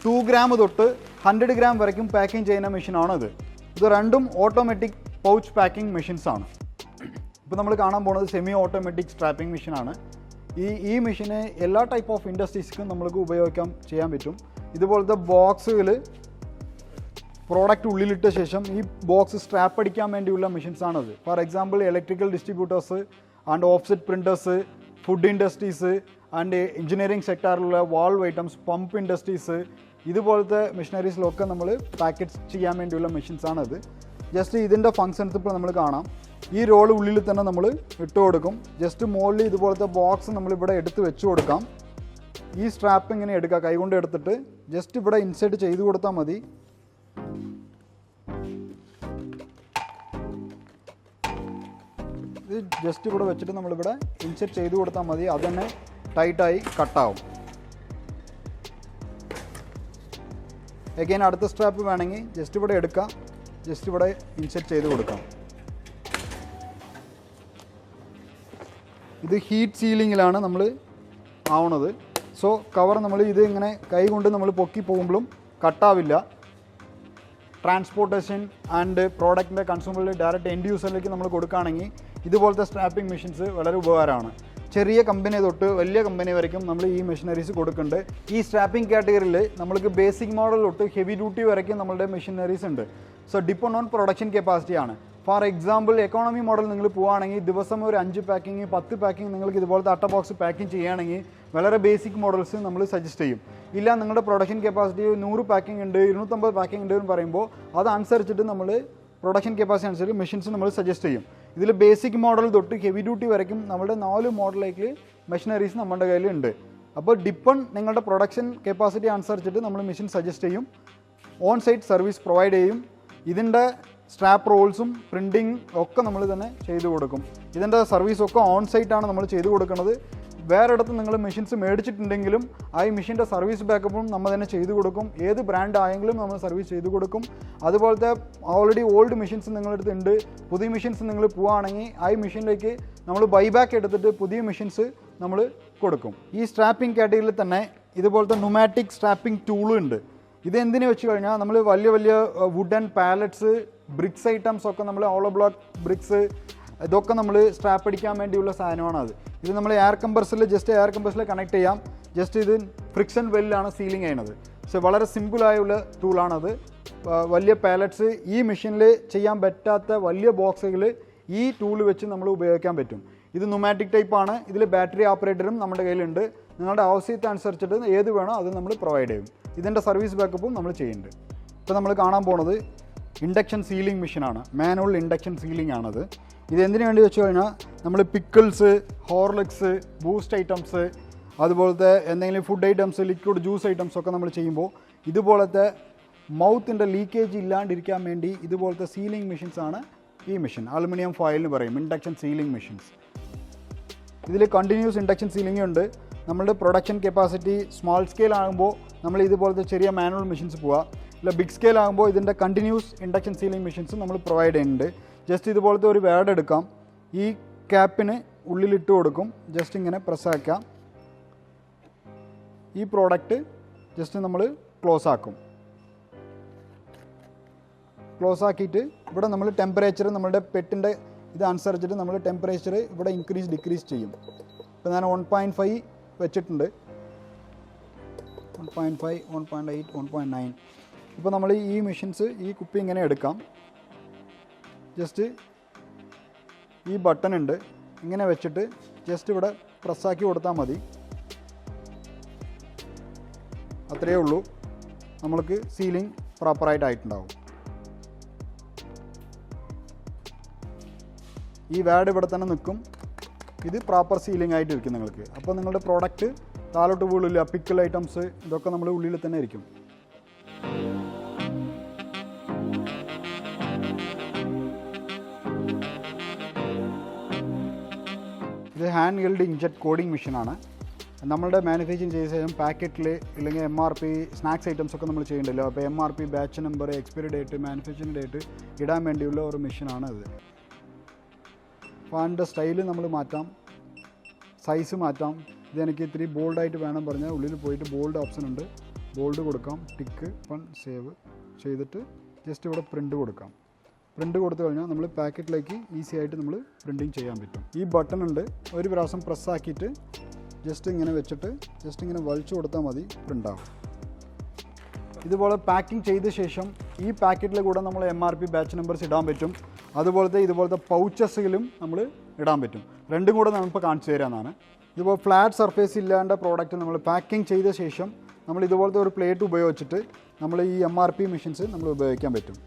2 ഗ്രാം തൊട്ട് 100 ഗ്രാം വരയ്ക്കും പാക്കിംഗ് ചെയ്യുന്ന മെഷീനാണിത്. ഇത് രണ്ടും ഓട്ടോമാറ്റിക് പൗച്ച് പാക്കിംഗ് മെഷീൻസാണ്. ഇപ്പോൾ നമ്മൾ കാണാൻ പോകുന്നത് സെമി ഓട്ടോമാറ്റിക് സ്ട്രാപ്പിംഗ് മെഷീനാണ്. ഈ മെഷീന് എല്ലാ ടൈപ്പ് ഓഫ് ഇൻഡസ്ട്രീസിനും നമ്മൾക്ക് ഉപയോഗിക്കാൻ ചെയ്യാൻ പറ്റും. ഇതുപോലത്തെ ബോക്സുകൾ പ്രോഡക്റ്റ് ഉള്ളിലിട്ട ശേഷം ഈ ബോക്സ് സ്ട്രാപ്പ് അടിക്കാൻ വേണ്ടിയുള്ള മെഷീൻസാണത്. For example electrical distributors and offset printers, food industries and engineering സെക്ടറിലുള്ള വാൾവ് ഐറ്റംസ്, പമ്പ് ഇൻഡസ്ട്രീസ്, ഇതുപോലത്തെ മെഷീനറീസിലൊക്കെ നമ്മൾ പാക്കറ്റ്സ് ചെയ്യാൻ വേണ്ടിയുള്ള മെഷീൻസാണത്. ജസ്റ്റ് ഇതിൻ്റെ ഫങ്ഷൻസ് ഇപ്പോൾ നമ്മൾ കാണാം. ഈ റോൾ ഉള്ളിൽ തന്നെ നമ്മൾ ഇട്ട് കൊടുക്കും. ജസ്റ്റ് മുകളിൽ ഇതുപോലത്തെ ബോക്സ് നമ്മളിവിടെ എടുത്ത് വെച്ച് കൊടുക്കാം. ഈ സ്ട്രാപ്പ് ഇങ്ങനെ എടുക്കുക, കൈകൊണ്ട് എടുത്തിട്ട് ജസ്റ്റ് ഇവിടെ ഇൻസേർട്ട് ചെയ്ത് കൊടുത്താൽ മതി. ഇത് ജസ്റ്റ് ഇവിടെ വെച്ചിട്ട് നമ്മളിവിടെ ഇൻസെർട്ട് ചെയ്ത് കൊടുത്താൽ മതി. അത് തന്നെ ടൈറ്റായി കട്ടാവും. എഗെയിൻ അടുത്ത സ്ട്രാപ്പ് വേണമെങ്കിൽ ജസ്റ്റ് ഇവിടെ എടുക്കാം, ജസ്റ്റ് ഇവിടെ ഇൻസെർട്ട് ചെയ്ത് കൊടുക്കാം. ഇത് ഹീറ്റ് സീലിങ്ങിലാണ് നമ്മൾ ആവണത്. സോ കവർ നമ്മൾ ഇത് ഇങ്ങനെ കൈ കൊണ്ട് നമ്മൾ പൊക്കി പോകുമ്പോഴും കട്ടാവില്ല. ട്രാൻസ്പോർട്ടേഷൻ ആൻഡ് പ്രോഡക്റ്റിൻ്റെ കൺസ്യൂമർ ഡയറക്റ്റ് എൻഡ് യൂസറിലേക്ക് നമ്മൾ കൊടുക്കുകയാണെങ്കിൽ ഇതുപോലത്തെ സ്ട്രാപ്പിംഗ് മെഷീൻസ് വളരെ ഉപകാരമാണ്. ചെറിയ കമ്പനി തൊട്ട് വലിയ കമ്പനി വരയ്ക്കും നമ്മൾ ഈ മെഷീനറീസ് കൊടുക്കുന്നുണ്ട്. ഈ സ്ട്രാപ്പിംഗ് കാറ്റഗറിയിൽ നമ്മൾക്ക് ബേസിക് മോഡൽ തൊട്ട് ഹെവി ഡ്യൂട്ടി വരയ്ക്കും നമ്മളുടെ മെഷീനറീസ് ഉണ്ട്. സോ ഡിപ്പെൻഡ് ഓൺ പ്രൊഡക്ഷൻ കപ്പാസിറ്റിയാണ്. ഫോർ എക്സാമ്പിൾ എക്കോണമി മോഡൽ നിങ്ങൾ പോവുകയാണെങ്കിൽ ദിവസം ഒരു 5 പാക്കിങ് 10 പാക്കിങ് നിങ്ങൾക്ക് ഇതുപോലത്തെ അട്ട ബോക്സ് പാക്കിങ് ചെയ്യുകയാണെങ്കിൽ വളരെ ബേസിക് മോഡൽസ് നമ്മൾ സജസ്റ്റ് ചെയ്യും. ഇല്ല നിങ്ങളുടെ പ്രൊഡക്ഷൻ കപ്പാസിറ്റി 100 പാക്കിംഗ് ഉണ്ട് 250 പാക്കിംഗ് ഉണ്ട് എന്ന് പറയുമ്പോൾ അതനുസരിച്ചിട്ട് നമ്മൾ പ്രൊഡക്ഷൻ കപ്പാസിറ്റി അനുസരിച്ച് മെഷീൻസ് നമ്മൾ സജസ്റ്റ് ചെയ്യും. ഇതിൽ ബേസിക് മോഡൽ തൊട്ട് ഹെവി ഡ്യൂട്ടി വരയ്ക്കും നമ്മുടെ 4 മോഡലിലേക്ക് മെഷീനറീസ് നമ്മുടെ കയ്യിലുണ്ട്. അപ്പോൾ ഡിപ്പെൻഡ് നിങ്ങളുടെ പ്രൊഡക്ഷൻ കപ്പാസിറ്റി അനുസരിച്ചിട്ട് നമ്മൾ മെഷീൻ സജസ്റ്റ് ചെയ്യും. ഓൺ സൈറ്റ് സർവീസ് പ്രൊവൈഡ് ചെയ്യും. ഇതിൻ്റെ സ്ട്രാപ്പ് റോൾസും പ്രിൻറ്റിങ് ഒക്കെ നമ്മൾ തന്നെ ചെയ്തു കൊടുക്കും. ഇതിൻ്റെ സർവീസൊക്കെ ഓൺ സൈറ്റാണ് നമ്മൾ ചെയ്തു കൊടുക്കുന്നത്. വേറെ ഇടത്ത് നിങ്ങൾ മെഷീൻസ് മേടിച്ചിട്ടുണ്ടെങ്കിലും ആ മെഷീൻ്റെ സർവീസ് ബാക്കപ്പും നമ്മൾ തന്നെ ചെയ്തു കൊടുക്കും. ഏത് ബ്രാൻഡ് ആയെങ്കിലും നമ്മൾ സർവീസ് ചെയ്തു കൊടുക്കും. അതുപോലത്തെ ഓൾറെഡി ഓൾഡ് മെഷീൻസ് നിങ്ങളുടെ അടുത്ത് ഉണ്ട്, പുതിയ മെഷീൻസ് നിങ്ങൾ പോവുകയാണെങ്കിൽ ആ മെഷീനിലേക്ക് നമ്മൾ ബൈബാക്ക് എടുത്തിട്ട് പുതിയ മെഷീൻസ് നമ്മൾ കൊടുക്കും. ഈ സ്ട്രാപ്പിംഗ് കാറ്റഗറിയിൽ തന്നെ ഇതുപോലത്തെ ന്യൂമാറ്റിക് സ്ട്രാപ്പിംഗ് ടൂളും ഉണ്ട്. ഇത് എന്തിനു വെച്ച് കഴിഞ്ഞാൽ നമ്മൾ വലിയ വലിയ വുഡൻ പാലറ്റ്സ്, ബ്രിക്സ് ഐറ്റംസ് ഒക്കെ നമ്മൾ ഹോളോ ബ്ലോക്ക് ബ്രിക്സ് ഇതൊക്കെ നമ്മൾ സ്ട്രാപ്പ് അടിക്കാൻ വേണ്ടിയുള്ള സാധനമാണ് അത്. ഇത് നമ്മൾ എയർ കംപ്രസറിൽ കണക്ട് ചെയ്യാം. ജസ്റ്റ് ഇത് ഫ്രിക്ഷൻ വെല്ലാണ് സീലിംഗ് ചെയ്യുന്നത്. പക്ഷേ വളരെ സിമ്പിളായുള്ള ടൂളാണത്. വലിയ പാലറ്റ്സ് ഈ മെഷീനിൽ ചെയ്യാൻ പറ്റാത്ത വലിയ ബോക്സുകൾ ഈ ടൂൾ വെച്ച് നമ്മൾ ഉപയോഗിക്കാൻ പറ്റും. ഇത് ന്യൂമാറ്റിക് ടൈപ്പാണ്. ഇതിൽ ബാറ്ററി ഓപ്പറേറ്ററും നമ്മുടെ കയ്യിലുണ്ട്. നിങ്ങളുടെ ആവശ്യത്തെ അനുസരിച്ചിട്ട് ഏത് വേണോ അത് നമ്മൾ പ്രൊവൈഡ് ചെയ്യും. ഇതിൻ്റെ സർവീസ് ബാക്കപ്പും നമ്മൾ ചെയ്യുന്നുണ്ട്. ഇപ്പോൾ നമ്മൾ കാണാൻ പോണത് ഇൻഡക്ഷൻ സീലിംഗ് മെഷീനാണ്. മാനുവൽ ഇൻഡക്ഷൻ സീലിംഗ് ആണത്. ഇത് എന്തിനു വേണ്ടി വെച്ച് കഴിഞ്ഞാൽ നമ്മൾ പിക്കിൾസ്, ഹോർലിക്സ്, ബൂസ്റ്റ് ഐറ്റംസ്, അതുപോലത്തെ എന്തെങ്കിലും food items, liquid juice items ഒക്കെ നമ്മൾ ചെയ്യുമ്പോൾ ഇതുപോലത്തെ മൗത്തിൻ്റെ ലീക്കേജ് ഇല്ലാണ്ടിരിക്കാൻ വേണ്ടി ഇതുപോലത്തെ സീലിംഗ് മെഷീൻസാണ് ഈ മെഷീൻ. അലുമിനിയം ഫോയിലിന് പറയും ഇൻഡക്ഷൻ സീലിംഗ് മെഷീൻസ്. ഇതിൽ കണ്ടിന്യൂസ് ഇൻഡക്ഷൻ സീലിംഗ് ഉണ്ട്. നമ്മളുടെ പ്രൊഡക്ഷൻ കപ്പാസിറ്റി സ്മോൾ സ്കെയിൽ ആകുമ്പോൾ നമ്മൾ ഇതുപോലത്തെ ചെറിയ മാനുവൽ മെഷീൻസ് പോവുക. ഇല്ല ബിഗ് സ്കെയിൽ ആകുമ്പോൾ ഇതിൻ്റെ കണ്ടിന്യൂസ് ഇൻഡക്ഷൻ സീലിംഗ് മെഷീൻസ് നമ്മൾ പ്രൊവൈഡ് ചെയ്യുന്നുണ്ട്. ജസ്റ്റ് ഇതുപോലത്തെ ഒരു വേർഡ് എടുക്കാം. ഈ ക്യാപ്പിന് ഉള്ളിലിട്ട് കൊടുക്കും. ജസ്റ്റ് ഇങ്ങനെ പ്രസ്സാക്കാം. ഈ പ്രോഡക്റ്റ് ജസ്റ്റ് നമ്മൾ ക്ലോസ് ആക്കും. ക്ലോസ് ആക്കിയിട്ട് ഇവിടെ നമ്മൾ ടെമ്പറേച്ചർ നമ്മളുടെ പെട്ടിൻ്റെ ഇതനുസരിച്ചിട്ട് നമ്മൾ ടെമ്പറേച്ചർ ഇവിടെ ഇൻക്രീസ് ഡിക്രീസ് ചെയ്യും. ഇപ്പോൾ ഞാൻ 1.5 വെച്ചിട്ടുണ്ട്. 1.5, 1.8, 1.9. ഇപ്പോൾ നമ്മൾ ഈ മെഷീൻസ് ഈ കുപ്പി ഇങ്ങനെ എടുക്കാം. ജസ്റ്റ് ഈ ബട്ടൺ ഉണ്ട്, ഇങ്ങനെ വെച്ചിട്ട് ജസ്റ്റ് ഇവിടെ പ്രസ്സാക്കി കൊടുത്താൽ മതി. അത്രയേ ഉള്ളൂ. നമ്മൾക്ക് സീലിംഗ് പ്രോപ്പറായിട്ടായിട്ടുണ്ടാവും. ഈ വാഡ് ഇവിടെ തന്നെ നിൽക്കും. ഇത് പ്രോപ്പർ സീലിംഗ് ആയിട്ടിരിക്കും നിങ്ങൾക്ക്. അപ്പോൾ നിങ്ങളുടെ പ്രോഡക്റ്റ് താലോട്ട് വീഴില്ല. പിക്കിൾ ഐറ്റംസ് ഇതൊക്കെ നമ്മൾ ഉള്ളിൽ തന്നെ ഇരിക്കും. ഇത് ഹാൻഡ് ഹെൽഡ് ഇൻജെക്ട് കോഡിംഗ് മെഷീനാണ്. നമ്മളുടെ മാനുഫാക്ചറിങ് ചെയ്ത ശേഷം പാക്കറ്റിൽ ഇല്ലെങ്കിൽ MRP സ്നാക്സ് ഐറ്റംസ് ഒക്കെ നമ്മൾ ചെയ്യണ്ടല്ലോ. അപ്പോൾ MRP, batch number, expiry date, manufacturing date ഇടാൻ വേണ്ടിയുള്ള ഒരു മെഷീനാണ് അത്. ഫാനിൻ്റെ സ്റ്റൈല് നമ്മൾ മാറ്റാം, സൈസ് മാറ്റാം. ഇതെനിക്ക് ഇത്തിരി ബോൾഡായിട്ട് വേണം പറഞ്ഞാൽ ഉള്ളിൽ പോയിട്ട് ബോൾഡ് ഓപ്ഷൻ ഉണ്ട്, ബോൾഡ് കൊടുക്കാം, ടിക്ക് സേവ് ചെയ്തിട്ട് ജസ്റ്റ് ഇവിടെ പ്രിൻ്റ് കൊടുക്കാം. പ്രിൻ്റ് കൊടുത്തു കഴിഞ്ഞാൽ നമ്മൾ പാക്കറ്റിലേക്ക് ഈസി ആയിട്ട് നമ്മൾ പ്രിൻറ്റിങ് ചെയ്യാൻ പറ്റും. ഈ ബട്ടൺ ഉണ്ട്, ഒരു പ്രാവശ്യം പ്രസ്സാക്കിയിട്ട് ജസ്റ്റ് ഇങ്ങനെ വെച്ചിട്ട് ജസ്റ്റ് ഇങ്ങനെ വലിച്ചു കൊടുത്താൽ മതി, പ്രിൻ്റാവും. ഇതുപോലെ പാക്കിംഗ് ചെയ്ത ശേഷം ഈ പാക്കറ്റിൽ കൂടെ നമ്മൾ MRP ബാച്ച് നമ്പേഴ്സ് ഇടാൻ പറ്റും. ഇതുപോലത്തെ പൗച്ചസിലും നമ്മൾ ഇടാൻ പറ്റും. രണ്ടും കൂടെ നമ്മളിപ്പോൾ കാണിച്ചു തരാമെന്നാണ്. ഇതുപോലെ ഫ്ലാറ്റ് സർഫേസ് ഇല്ലാണ്ട പ്രോഡക്റ്റ് നമ്മൾ പാക്കിംഗ് ചെയ്ത ശേഷം നമ്മൾ ഇതുപോലത്തെ ഒരു പ്ലേറ്റ് ഉപയോഗിച്ചിട്ട് നമ്മൾ ഈ MRP മെഷീൻസ് നമ്മൾ ഉപയോഗിക്കാൻ പറ്റും.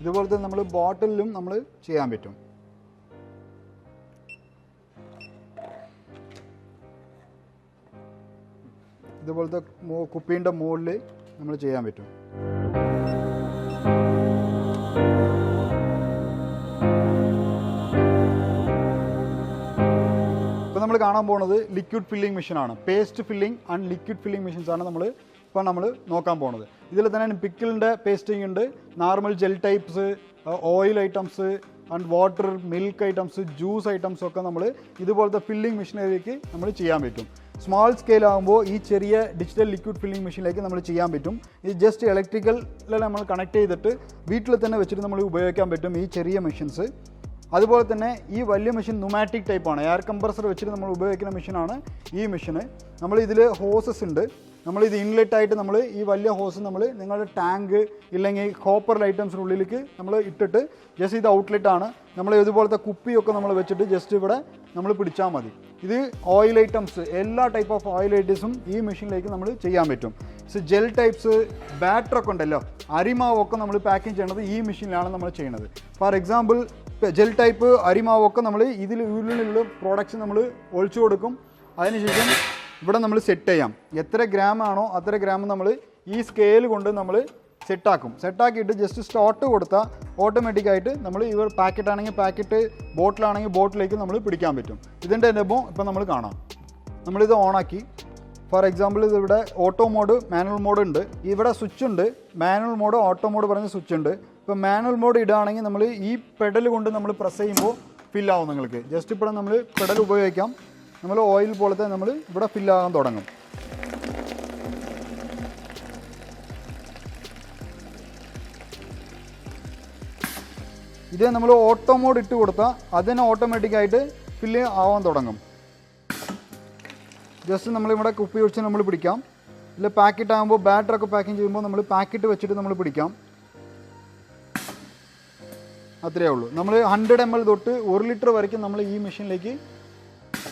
ഇതുപോലത്തെ നമ്മൾ ബോട്ടിലും നമ്മൾ ചെയ്യാൻ പറ്റും. ഇതുപോലത്തെ കുപ്പീൻ്റെ മുകളിൽ നമ്മൾ ചെയ്യാൻ പറ്റും. ഇപ്പോൾ നമ്മൾ കാണാൻ പോകുന്നത് ലിക്വിഡ് ഫില്ലിംഗ് മെഷീനാണ്. Paste filling and liquid filling മെഷീൻസാണ് നമ്മൾ നോക്കാൻ പോകുന്നത്. ഇതിൽ തന്നെ പിക്കിളിൻ്റെ പേസ്റ്റിംഗ് ഉണ്ട്, normal gel types, oil items and water, milk items, juice items ഒക്കെ നമ്മൾ ഇതുപോലത്തെ ഫില്ലിംഗ് മെഷീനിലേക്ക് നമ്മൾ ചെയ്യാൻ പറ്റും. സ്മാൾ സ്കെയിൽ ആകുമ്പോൾ ഈ ചെറിയ ഡിജിറ്റൽ ലിക്വിഡ് ഫില്ലിംഗ് മെഷീനിലേക്ക് നമ്മൾ ചെയ്യാൻ പറ്റും. ഇത് ജസ്റ്റ് ഇലക്ട്രിക്കലിൽ നമ്മൾ കണക്ട് ചെയ്തിട്ട് വീട്ടിൽ തന്നെ വെച്ചിട്ട് നമ്മൾ ഉപയോഗിക്കാൻ പറ്റും ഈ ചെറിയ മെഷീൻസ്. അതുപോലെ തന്നെ ഈ വലിയ മെഷീൻ ന്യൂമാറ്റിക് ടൈപ്പാണ്, എയർ കംപ്രസർ വെച്ചിട്ട് നമ്മൾ ഉപയോഗിക്കുന്ന മെഷീനാണ് ഈ മെഷീന്. നമ്മൾ ഇതിൽ ഹോസസ് ഉണ്ട്, നമ്മളിത് ഇൻലെറ്റ് ആയിട്ട് നമ്മൾ ഈ വലിയ ഹോസ് നമ്മൾ നിങ്ങളുടെ ടാങ്ക് ഇല്ലെങ്കിൽ കോപ്പർ ഐറ്റംസിനുള്ളിലേക്ക് നമ്മൾ ഇട്ടിട്ട് ജസ്റ്റ് ഇത് ഔട്ട്ലെറ്റാണ്. നമ്മൾ ഇതുപോലത്തെ കുപ്പിയൊക്കെ നമ്മൾ വെച്ചിട്ട് ജസ്റ്റ് ഇവിടെ നമ്മൾ പിടിച്ചാൽ മതി. ഇത് ഓയിൽ ഐറ്റംസ്, എല്ലാ ടൈപ്പ് ഓഫ് ഓയിൽ ഐറ്റംസും ഈ മെഷീനിലേക്ക് നമ്മൾ ചെയ്യാൻ പറ്റും. ജെൽ ടൈപ്സ്, ബാറ്ററൊക്കെ ഉണ്ടല്ലോ, അരിമാവൊക്കെ നമ്മൾ പാക്കിങ് ചെയ്യണത് ഈ മെഷീനിലാണ് നമ്മൾ ചെയ്യുന്നത്. ഫോർ എക്സാമ്പിൾ ജെൽ ടൈപ്പ് അരിമാവൊക്കെ നമ്മൾ ഉള്ളിലുള്ള പ്രോഡക്റ്റ്സ് നമ്മൾ ഒഴിച്ചു കൊടുക്കും. അതിനുശേഷം ഇവിടെ നമ്മൾ സെറ്റ് ചെയ്യാം. എത്ര ഗ്രാം ആണോ അത്ര ഗ്രാം നമ്മൾ ഈ സ്കെയിൽ കൊണ്ട് നമ്മൾ സെറ്റാക്കിയിട്ട് ജസ്റ്റ് സ്റ്റാർട്ട് കൊടുത്താൽ ഓട്ടോമാറ്റിക്കായിട്ട് നമ്മൾ ഈ പാക്കറ്റ് ആണെങ്കിൽ പാക്കറ്റ്, ബോട്ടിലാണെങ്കിൽ ബോട്ടിലേക്ക് നമ്മൾ പിടിക്കാൻ പറ്റും. ഇതിൻ്റെ അനുഭവം ഇപ്പം നമ്മൾ കാണാം. നമ്മളിത് ഓണാക്കി. ഫോർ എക്സാമ്പിൾ ഇതിവിടെ ഓട്ടോ മോഡ്, മാനുവൽ മോഡ് ഉണ്ട്. ഇവിടെ സ്വിച്ച് ഉണ്ട്, മാനുവൽ മോഡ്, ഓട്ടോ മോഡ് പറഞ്ഞ സ്വിച്ച് ഉണ്ട്. ഇപ്പോൾ മാനുവൽ മോഡ് ഇടുകയാണെങ്കിൽ നമ്മൾ ഈ പെഡൽ കൊണ്ട് നമ്മൾ പ്രസ് ചെയ്യുമ്പോൾ ഫില്ലാവും. നിങ്ങൾക്ക് ജസ്റ്റ് ഇപ്പോൾ നമ്മൾ പെഡൽ ഉപയോഗിക്കാം. നമ്മൾ ഓയിൽ പോലത്തെ നമ്മൾ ഇവിടെ ഫില്ലാകാൻ തുടങ്ങും. ഇതേ നമ്മൾ ഓട്ടോ മോഡ് ഇട്ട് കൊടുത്താൽ അതിന് ഓട്ടോമാറ്റിക്കായിട്ട് ഫില്ല് ആവാൻ തുടങ്ങും. ജസ്റ്റ് നമ്മളിവിടെ കുപ്പി വെച്ച് നമ്മൾ പിടിക്കാം. ഇല്ല പാക്കറ്റ് ആകുമ്പോൾ ബാറ്ററൊക്കെ പാക്കിങ് ചെയ്യുമ്പോൾ നമ്മൾ പാക്കറ്റ് വെച്ചിട്ട് നമ്മൾ പിടിക്കാം. അത്രയേ ഉള്ളൂ. നമ്മൾ 100 ml തൊട്ട് 1 ലിറ്റർ വരയ്ക്കും നമ്മൾ ഈ മെഷീനിലേക്ക്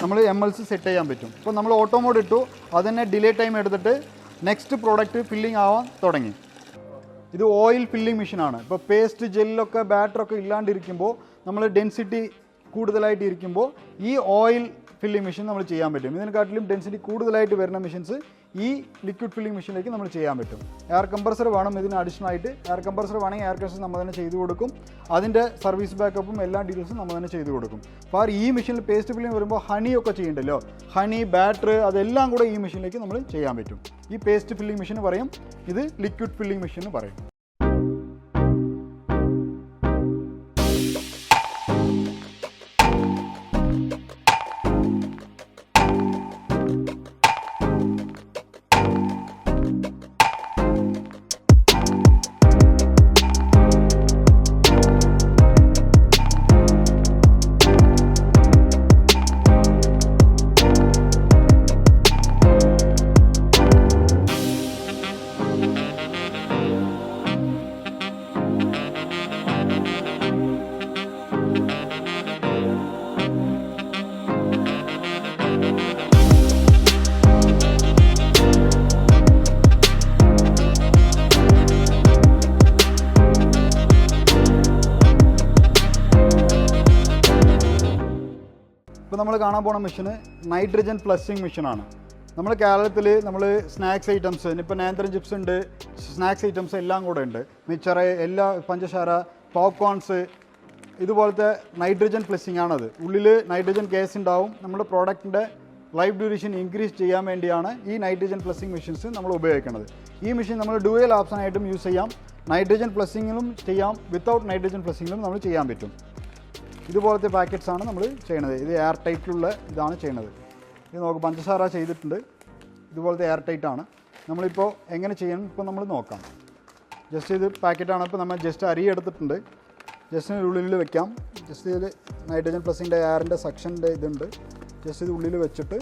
നമ്മൾ MLs സെറ്റ് ചെയ്യാൻ പറ്റും. ഇപ്പോൾ നമ്മൾ ഓട്ടോ മോഡ് ഇട്ടു, അതിനെ ഡിലേ ടൈം എടുത്തിട്ട് നെക്സ്റ്റ് പ്രോഡക്റ്റ് ഫില്ലിംഗ് ആവാൻ തുടങ്ങി. ഇത് ഓയിൽ ഫില്ലിംഗ് മെഷീനാണ്. ഇപ്പോൾ പേസ്റ്റ്, ജെല്ലൊക്കെ ബാറ്ററൊക്കെ ഇല്ലാണ്ടിരിക്കുമ്പോൾ നമ്മൾ ഡെൻസിറ്റി കൂടുതലായിട്ട് ഇരിക്കുമ്പോൾ ഈ ഓയിൽ ഫില്ലിംഗ് മെഷീൻ നമ്മൾ ചെയ്യാൻ പറ്റും. ഇതിനെക്കാട്ടിലും ഡെൻസിറ്റി കൂടുതലായിട്ട് വരുന്ന മെഷീൻസ് ഈ ലിക്വിഡ് ഫില്ലിംഗ് മെഷീനിലേക്ക് നമ്മൾ ചെയ്യാൻ പറ്റും. എയർ കംപ്രസർ വേണം ഇതിന് അഡീഷണൽ ആയിട്ട്. എയർ കംപ്രസർ വേണമെങ്കിൽ എയർ കംപ്രസർ നമ്മൾ തന്നെ ചെയ്തു കൊടുക്കും. അതിൻ്റെ സർവീസ് ബാക്കപ്പും എല്ലാ ഡീറ്റെയിൽസും നമ്മൾ തന്നെ ചെയ്തു കൊടുക്കും. അപ്പോൾ ഈ മെഷീനിൽ പേസ്റ്റ് ഫില്ലിംഗ് വരുമ്പോൾ ഹണിയൊക്കെ ചെയ്യണ്ടല്ലോ, ഹണി, ബാറ്റർ, അതെല്ലാം കൂടെ ഈ മെഷീനിലേക്ക് നമ്മൾ ചെയ്യാൻ പറ്റും. ഈ പേസ്റ്റ് ഫില്ലിംഗ് മെഷീൻ പറയും, ഇത് ലിക്വിഡ് ഫില്ലിംഗ് മെഷീൻ പറയും. ഇപ്പോൾ നമ്മൾ കാണാൻ പോകുന്ന മെഷീന് നൈട്രജൻ ഫ്ലഷിംഗ് മെഷീനാണ്. നമ്മൾ കേരളത്തിൽ നമ്മൾ സ്നാക്സ് ഐറ്റംസ് ഇപ്പോൾ നേന്ത്രൻ ചിപ്സ് ഉണ്ട്, സ്നാക്സ് ഐറ്റംസ് എല്ലാം കൂടെ ഉണ്ട്, മിച്ചറ്, എല്ലാ പഞ്ചസാര, പോപ്കോൺസ്, ഇതുപോലത്തെ നൈട്രജൻ പ്ലസിംഗ് ആണത്. ഉള്ളിൽ നൈട്രജൻ ഗ്യാസ് ഉണ്ടാവും. നമ്മുടെ പ്രോഡക്റ്റിൻ്റെ ലൈഫ് ഡ്യൂറേഷൻ ഇൻക്രീസ് ചെയ്യാൻ വേണ്ടിയാണ് ഈ നൈട്രജൻ പ്ലസിംഗ് മെഷീൻസ് നമ്മൾ ഉപയോഗിക്കുന്നത്. ഈ മെഷീൻ നമ്മൾ ഡുവൽ ഓപ്ഷനായിട്ടും യൂസ് ചെയ്യാം. നൈട്രജൻ പ്ലസിങ്ങിലും ചെയ്യാം, വിത്തൗട്ട് നൈട്രജൻ പ്ലസിങ്ങിലും നമ്മൾ ചെയ്യാൻ പറ്റും. ഇതുപോലത്തെ പാക്കറ്റ്സ് ആണ് നമ്മൾ ചെയ്യണത്. ഇത് എയർ ടൈറ്റിലുള്ള ഇതാണ് ചെയ്യണത്. ഇത് നമുക്ക് പഞ്ചസാര ചെയ്തിട്ടുണ്ട്. ഇതുപോലത്തെ എയർ ടൈറ്റാണ്. നമ്മളിപ്പോൾ എങ്ങനെ ചെയ്യണം ഇപ്പോൾ നമ്മൾ നോക്കാം. ജസ്റ്റ് ഇത് പാക്കറ്റാണ്. ഇപ്പോൾ നമ്മൾ ജസ്റ്റ് അരി എടുത്തിട്ടുണ്ട്. ജസ്റ്റ് ഉള്ളിൽ വെക്കാം. ജസ്റ്റ് ഇതിൽ നൈട്രജൻ പ്ലസിൻ്റെ എയറിൻ്റെ സെക്ഷൻ്റെ ഇതുണ്ട്. ജസ്റ്റ് ഇത് ഉള്ളിൽ വെച്ചിട്ട്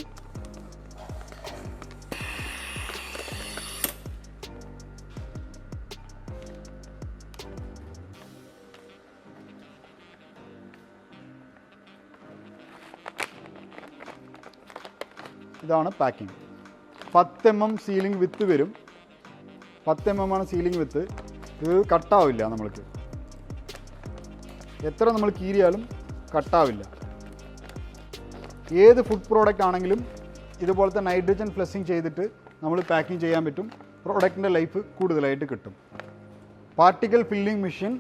ഇതാണ് പാക്കിംഗ്. 10 mm സീലിംഗ് വിത്ത് വരും. 10 mm ആണ് സീലിംഗ് വിത്ത്. ഇത് കട്ടാവില്ല. നമ്മൾക്ക് എത്ര നമ്മൾ കീറിയാലും കട്ടാവില്ല. ഏത് ഫുഡ് പ്രോഡക്റ്റ് ആണെങ്കിലും ഇതുപോലത്തെ നൈട്രജൻ പ്ലസിങ് ചെയ്തിട്ട് നമ്മൾ പാക്കിംഗ് ചെയ്യാൻ പറ്റും. പ്രോഡക്റ്റിൻ്റെ ലൈഫ് കൂടുതലായിട്ട് കിട്ടും. Particle filling machine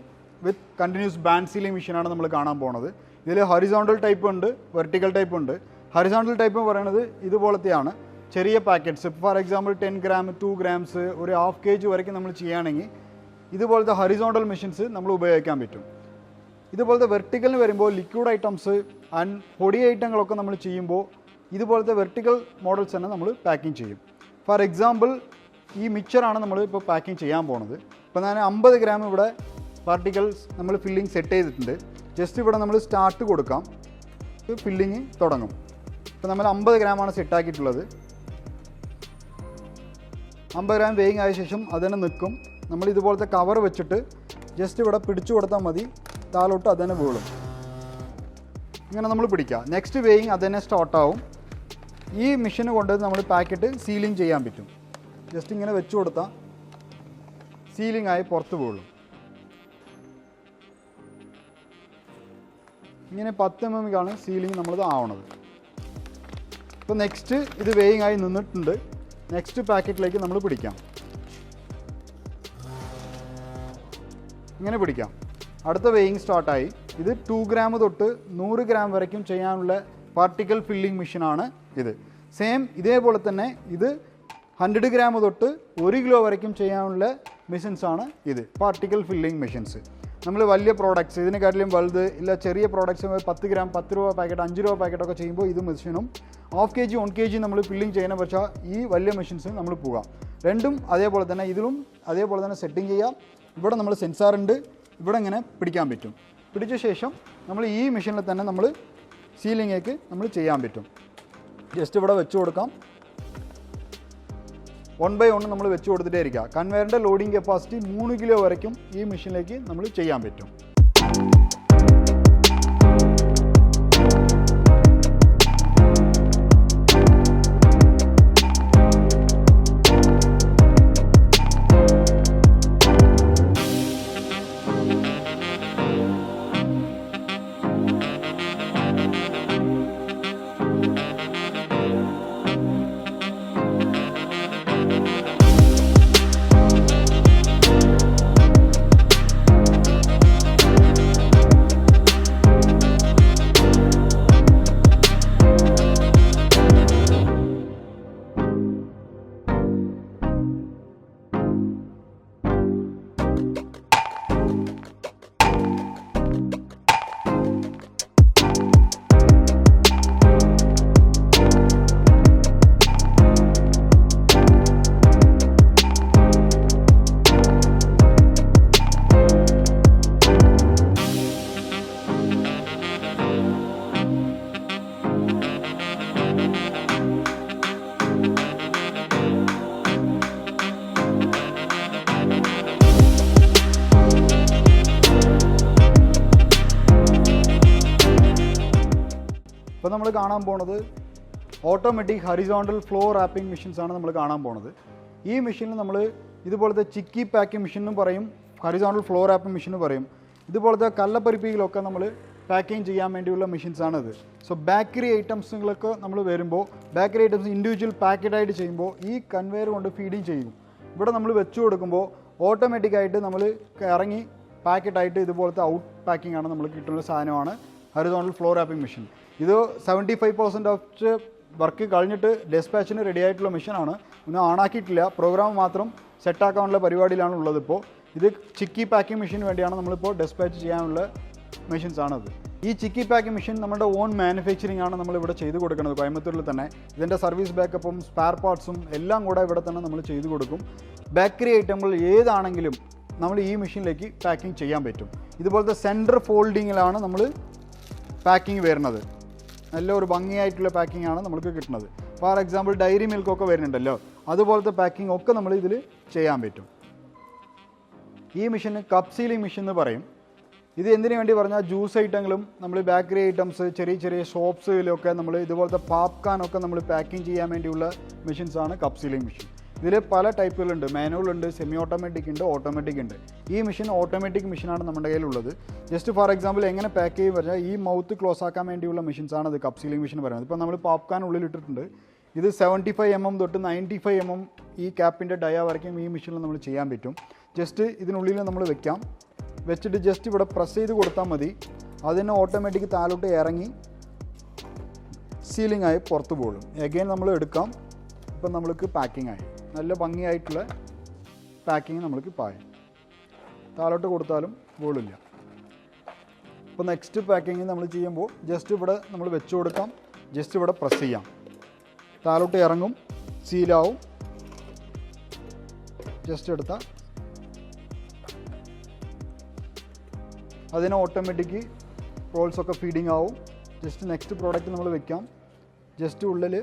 with continuous band sealing മെഷീനാണ് നമ്മൾ കാണാൻ പോകുന്നത്. ഇതിൽ ഹൊറിസോണ്ടൽ ടൈപ്പ് ഉണ്ട്, വെർട്ടിക്കൽ ടൈപ്പ് ഉണ്ട്. ഹൊറിസോണ്ടൽ ടൈപ്പ് എന്ന് പറയുന്നത് ഇതുപോലത്തെയാണ്. ചെറിയ packets, for example 10 gram, 2 grams, ഒരു 1/2 kg വരെയും നമ്മൾ ചെയ്യുകയാണെങ്കിൽ ഇതുപോലത്തെ ഹൊറിസോണ്ടൽ മെഷീൻസ് നമ്മൾ ഉപയോഗിക്കാൻ പറ്റും. ഇതുപോലത്തെ വെർട്ടിക്കലിന് വരുമ്പോൾ ലിക്വിഡ് ഐറ്റംസ് ആൻഡ് പൊടി ഐറ്റങ്ങളൊക്കെ നമ്മൾ ചെയ്യുമ്പോൾ ഇതുപോലത്തെ വെർട്ടിക്കൽ മോഡൽസ് തന്നെ നമ്മൾ പാക്കിംഗ് ചെയ്യും. ഫോർ എക്സാമ്പിൾ ഈ മിക്സറാണ് നമ്മൾ ഇപ്പോൾ പാക്കിംഗ് ചെയ്യാൻ പോണത്. ഇപ്പോൾ ഞാൻ 50 gram ഇവിടെ പാർട്ടിക്കൽസ് നമ്മൾ ഫില്ലിംഗ് സെറ്റ് ചെയ്തിട്ടുണ്ട്. ജസ്റ്റ് ഇവിടെ നമ്മൾ സ്റ്റാർട്ട് കൊടുക്കാം, ഫില്ലിങ് തുടങ്ങും. ഇപ്പോൾ നമ്മൾ 50 gram ആണ് സെറ്റാക്കിയിട്ടുള്ളത്. 50 gram വെയിങ് ആയ ശേഷം അതിനെ നിൽക്കും. നമ്മൾ ഇതുപോലത്തെ കവർ വെച്ചിട്ട് ജസ്റ്റ് ഇവിടെ പിടിച്ചു കൊടുത്താൽ മതി, താലോട്ട് അതിനെ വീഴും. ഇങ്ങനെ നമ്മൾ പിടിക്കുക. നെക്സ്റ്റ് വെയിങ് അതിനെ സ്റ്റാർട്ടാവും. ഈ മെഷീൻ കൊണ്ട് നമ്മൾ പാക്കറ്റ് സീലിംഗ് ചെയ്യാൻ പറ്റും. ജസ്റ്റ് ഇങ്ങനെ വെച്ച് കൊടുത്താൽ സീലിംഗ് ആയി പുറത്ത് വീഴും. ഇങ്ങനെ 10 mm സീലിംഗ് നമ്മളത് ആവണത്. ഇപ്പോൾ നെക്സ്റ്റ് ഇത് വെയിങ് ആയി നിന്നിട്ടുണ്ട്. നെക്സ്റ്റ് പാക്കറ്റിലേക്ക് നമ്മൾ പിടിക്കാം. ഇങ്ങനെ പിടിക്കാം. അടുത്ത വെയിങ് സ്റ്റാർട്ടായി. ഇത് 2 gram തൊട്ട് 100 gram വരയ്ക്കും ചെയ്യാനുള്ള പാർട്ടിക്കൽ ഫില്ലിംഗ് മെഷീനാണ് ഇത്. സെയിം ഇതേപോലെ തന്നെ ഇത് 100 gram തൊട്ട് 1 kilo വരയ്ക്കും ചെയ്യാനുള്ള മെഷീൻസാണ് ഇത്, പാർട്ടിക്കൽ ഫില്ലിംഗ് മെഷീൻസ്. നമ്മൾ വലിയ പ്രോഡക്റ്റ്സ് ഇതിനെക്കാട്ടിലും വലുത് ഇല്ല, ചെറിയ പ്രോഡക്റ്റ്സ് 10 gram, 10 രൂപ പാക്കറ്റ്, 5 രൂപ പാക്കറ്റൊക്കെ ചെയ്യുമ്പോൾ ഇത് മെഷീനും 1/2 kg, 1 kg നമ്മൾ ഫില്ലിംഗ് ചെയ്യണം. പക്ഷേ ഈ വലിയ മെഷീൻസ് നമ്മൾ പോകാം. രണ്ടും അതേപോലെ തന്നെ ഇതിലും അതേപോലെ തന്നെ സെറ്റിംഗ് ചെയ്യാം. ഇവിടെ നമ്മൾ സെൻസാറുണ്ട്, ഇവിടെ ഇങ്ങനെ പിടിക്കാൻ പറ്റും. പിടിച്ച ശേഷം നമ്മൾ ഈ മെഷീനിൽ തന്നെ നമ്മൾ സീലിംഗേക്ക് നമ്മൾ ചെയ്യാൻ പറ്റും. ജസ്റ്റ് ഇവിടെ വെച്ച് കൊടുക്കാം. 1 by 1 നമ്മൾ വെച്ച് കൊടുത്തിട്ടേ ഇരിക്കുക. കൺവെയറിൻ്റെ ലോഡിംഗ് കപ്പാസിറ്റി 3 kilo വരയ്ക്കും ഈ മെഷീനിലേക്ക് നമ്മൾ ചെയ്യാൻ പറ്റും. ഇപ്പോൾ നമ്മൾ കാണാൻ പോണത് ഓട്ടോമാറ്റിക് ഹൊറിസോണ്ടൽ ഫ്ലോ റാപ്പിംഗ് മെഷീൻസാണ് നമ്മൾ കാണാൻ പോണത്. ഈ മെഷീനിൽ നമ്മൾ ഇതുപോലത്തെ ചിക്കി പാക്കിംഗ് മെഷീനും പറയും, ഹൊറിസോണ്ടൽ ഫ്ലോ റാപ്പിംഗ് മെഷീനും പറയും. ഇതുപോലത്തെ കല്ലപ്പരിപ്പിയിലൊക്കെ നമ്മൾ പാക്കിംഗ് ചെയ്യാൻ വേണ്ടിയുള്ള മെഷീൻസാണിത്. സോ ബേക്കറി ഐറ്റംസുകളൊക്കെ നമ്മൾ വരുമ്പോൾ ബേക്കറി ഐറ്റംസ് ഇൻഡിവിജ്വൽ പാക്കറ്റായിട്ട് ചെയ്യുമ്പോൾ ഈ കൺവെയർ കൊണ്ട് ഫീഡിങ് ചെയ്യും. ഇവിടെ നമ്മൾ വെച്ച് കൊടുക്കുമ്പോൾ ഓട്ടോമാറ്റിക്കായിട്ട് നമ്മൾ ഇറങ്ങി പാക്കറ്റായിട്ട് ഇതുപോലത്തെ ഔട്ട് പാക്കിംഗ് ആണ് നമ്മൾ കിട്ടുന്ന സാധനമാണ് ഹൊറിസോണ്ടൽ ഫ്ലോ റാപ്പിംഗ് മെഷീൻ. ഇത് 75% ഓഫ് വർക്ക് കഴിഞ്ഞിട്ട് ഡെസ്പാച്ചിന് റെഡി ആയിട്ടുള്ള മെഷീനാണ്. ഒന്നും ഓണാക്കിയിട്ടില്ല, പ്രോഗ്രാം മാത്രം സെറ്റാക്കാനുള്ള പരിപാടിയിലാണ് ഉള്ളത്. ഇപ്പോൾ ഇത് ചിക്കി പാക്കിംഗ് മെഷീന് വേണ്ടിയാണ് നമ്മളിപ്പോൾ ഡെസ്പാച്ച് ചെയ്യാനുള്ള മെഷീൻസാണത്. ഈ ചിക്കി പാക്കിംഗ് മെഷീൻ നമ്മുടെ ഓൺ മാനുഫാക്ചറിങ് ആണ് നമ്മളിവിടെ ചെയ്ത് കൊടുക്കുന്നത് കോയമ്പത്തൂരിൽ തന്നെ. ഇതിൻ്റെ സർവീസ് ബാക്കപ്പും സ്പെയർ പാർട്സും എല്ലാം കൂടെ ഇവിടെ തന്നെ നമ്മൾ ചെയ്ത് കൊടുക്കും. ബേക്കറി ഐറ്റങ്ങൾ ഏതാണെങ്കിലും നമ്മൾ ഈ മെഷീനിലേക്ക് പാക്കിംഗ് ചെയ്യാൻ പറ്റും. ഇതുപോലത്തെ സെൻറ്റർ ഫോൾഡിങ്ങിലാണ് നമ്മൾ പാക്കിംഗ് വരുന്നത്. നല്ല ഒരു ഭംഗിയായിട്ടുള്ള പാക്കിംഗ് ആണ് നമുക്ക് കിട്ടുന്നത്. ഫോർ എക്സാമ്പിൾ ഡയറി മിൽക്കൊക്കെ വരുന്നുണ്ടല്ലോ, അതുപോലത്തെ പാക്കിംഗ് ഒക്കെ നമ്മൾ ഇതിൽ ചെയ്യാൻ പറ്റും. ഈ മെഷീന് കപ്പ് സീലിംഗ് മെഷീൻ എന്ന് പറയും. ഇത് എന്തിനു വേണ്ടി പറഞ്ഞാൽ ജ്യൂസ് ഐറ്റങ്ങളും നമ്മൾ ബേക്കറി ഐറ്റംസ് ചെറിയ ചെറിയ ഷോപ്സിലൊക്കെ നമ്മൾ ഇതുപോലത്തെ പാപ്കാനൊക്കെ നമ്മൾ പാക്കിംഗ് ചെയ്യാൻ വേണ്ടിയുള്ള മെഷീൻസാണ് കപ്പ് സീലിംഗ് മെഷീൻ. ഇതിൽ പല ടൈപ്പുകളുണ്ട്, മാനുവൽ ഉണ്ട്, സെമി ഓട്ടോമാറ്റിക് ഉണ്ട്, ഓട്ടോമാറ്റിക് ഉണ്ട്. ഈ മെഷീൻ ഓട്ടോമാറ്റിക് മെഷീനാണ് നമ്മുടെ കയ്യിലുള്ളത്. ജസ്റ്റ് ഫോർ എക്സാമ്പിൾ എങ്ങനെ പാക്ക് ചെയ്യും പറഞ്ഞാൽ ഈ മൗത്ത് ക്ലോസ് ആക്കാൻ വേണ്ടിയുള്ള മെഷീൻസാണ് ഇത് കപ്പ് സീലിംഗ് മെഷീൻ പറയുന്നത്. ഇപ്പോൾ നമ്മൾ പോപ്കാൻ ഉള്ളിൽ ഇട്ടിട്ടുണ്ട്. ഇത് 75 mm തൊട്ട് 95 mm ഈ ക്യാപ്പിൻ്റെ ഡയ വരയ്ക്കും ഈ മെഷീനിൽ നമ്മൾ ചെയ്യാൻ പറ്റും. ജസ്റ്റ് ഇതിനുള്ളിൽ നമ്മൾ വെച്ചിട്ട് ജസ്റ്റ് ഇവിടെ പ്രസ് ചെയ്ത് കൊടുത്താൽ മതി. അതിന് ഓട്ടോമാറ്റിക് താലോട്ട് ഇറങ്ങി സീലിംഗ് ആയി പുറത്ത് പോകും. എഗെയിൻ നമ്മൾ എടുക്കാം. ഇപ്പം നമ്മൾക്ക് പാക്കിംഗ് ആയി, നല്ല ഭംഗിയായിട്ടുള്ള പാക്കിങ് നമ്മൾക്ക് പായും. താലോട്ട് കൊടുത്താലും പോളില്ല. ഇപ്പോൾ നെക്സ്റ്റ് പാക്കിങ് നമ്മൾ ചെയ്യുമ്പോൾ ജസ്റ്റ് ഇവിടെ നമ്മൾ വെച്ച് കൊടുക്കാം. ജസ്റ്റ് ഇവിടെ പ്രസ് ചെയ്യാം, താലോട്ട് ഇറങ്ങും, സീലാവും. ജസ്റ്റ് എടുത്താൽ അതിന് ഓട്ടോമാറ്റിക് റോൾസൊക്കെ ഫീഡിങ് ആവും. ജസ്റ്റ് നെക്സ്റ്റ് പ്രോഡക്റ്റ് നമ്മൾ വെക്കാം, ജസ്റ്റ് ഉള്ളിൽ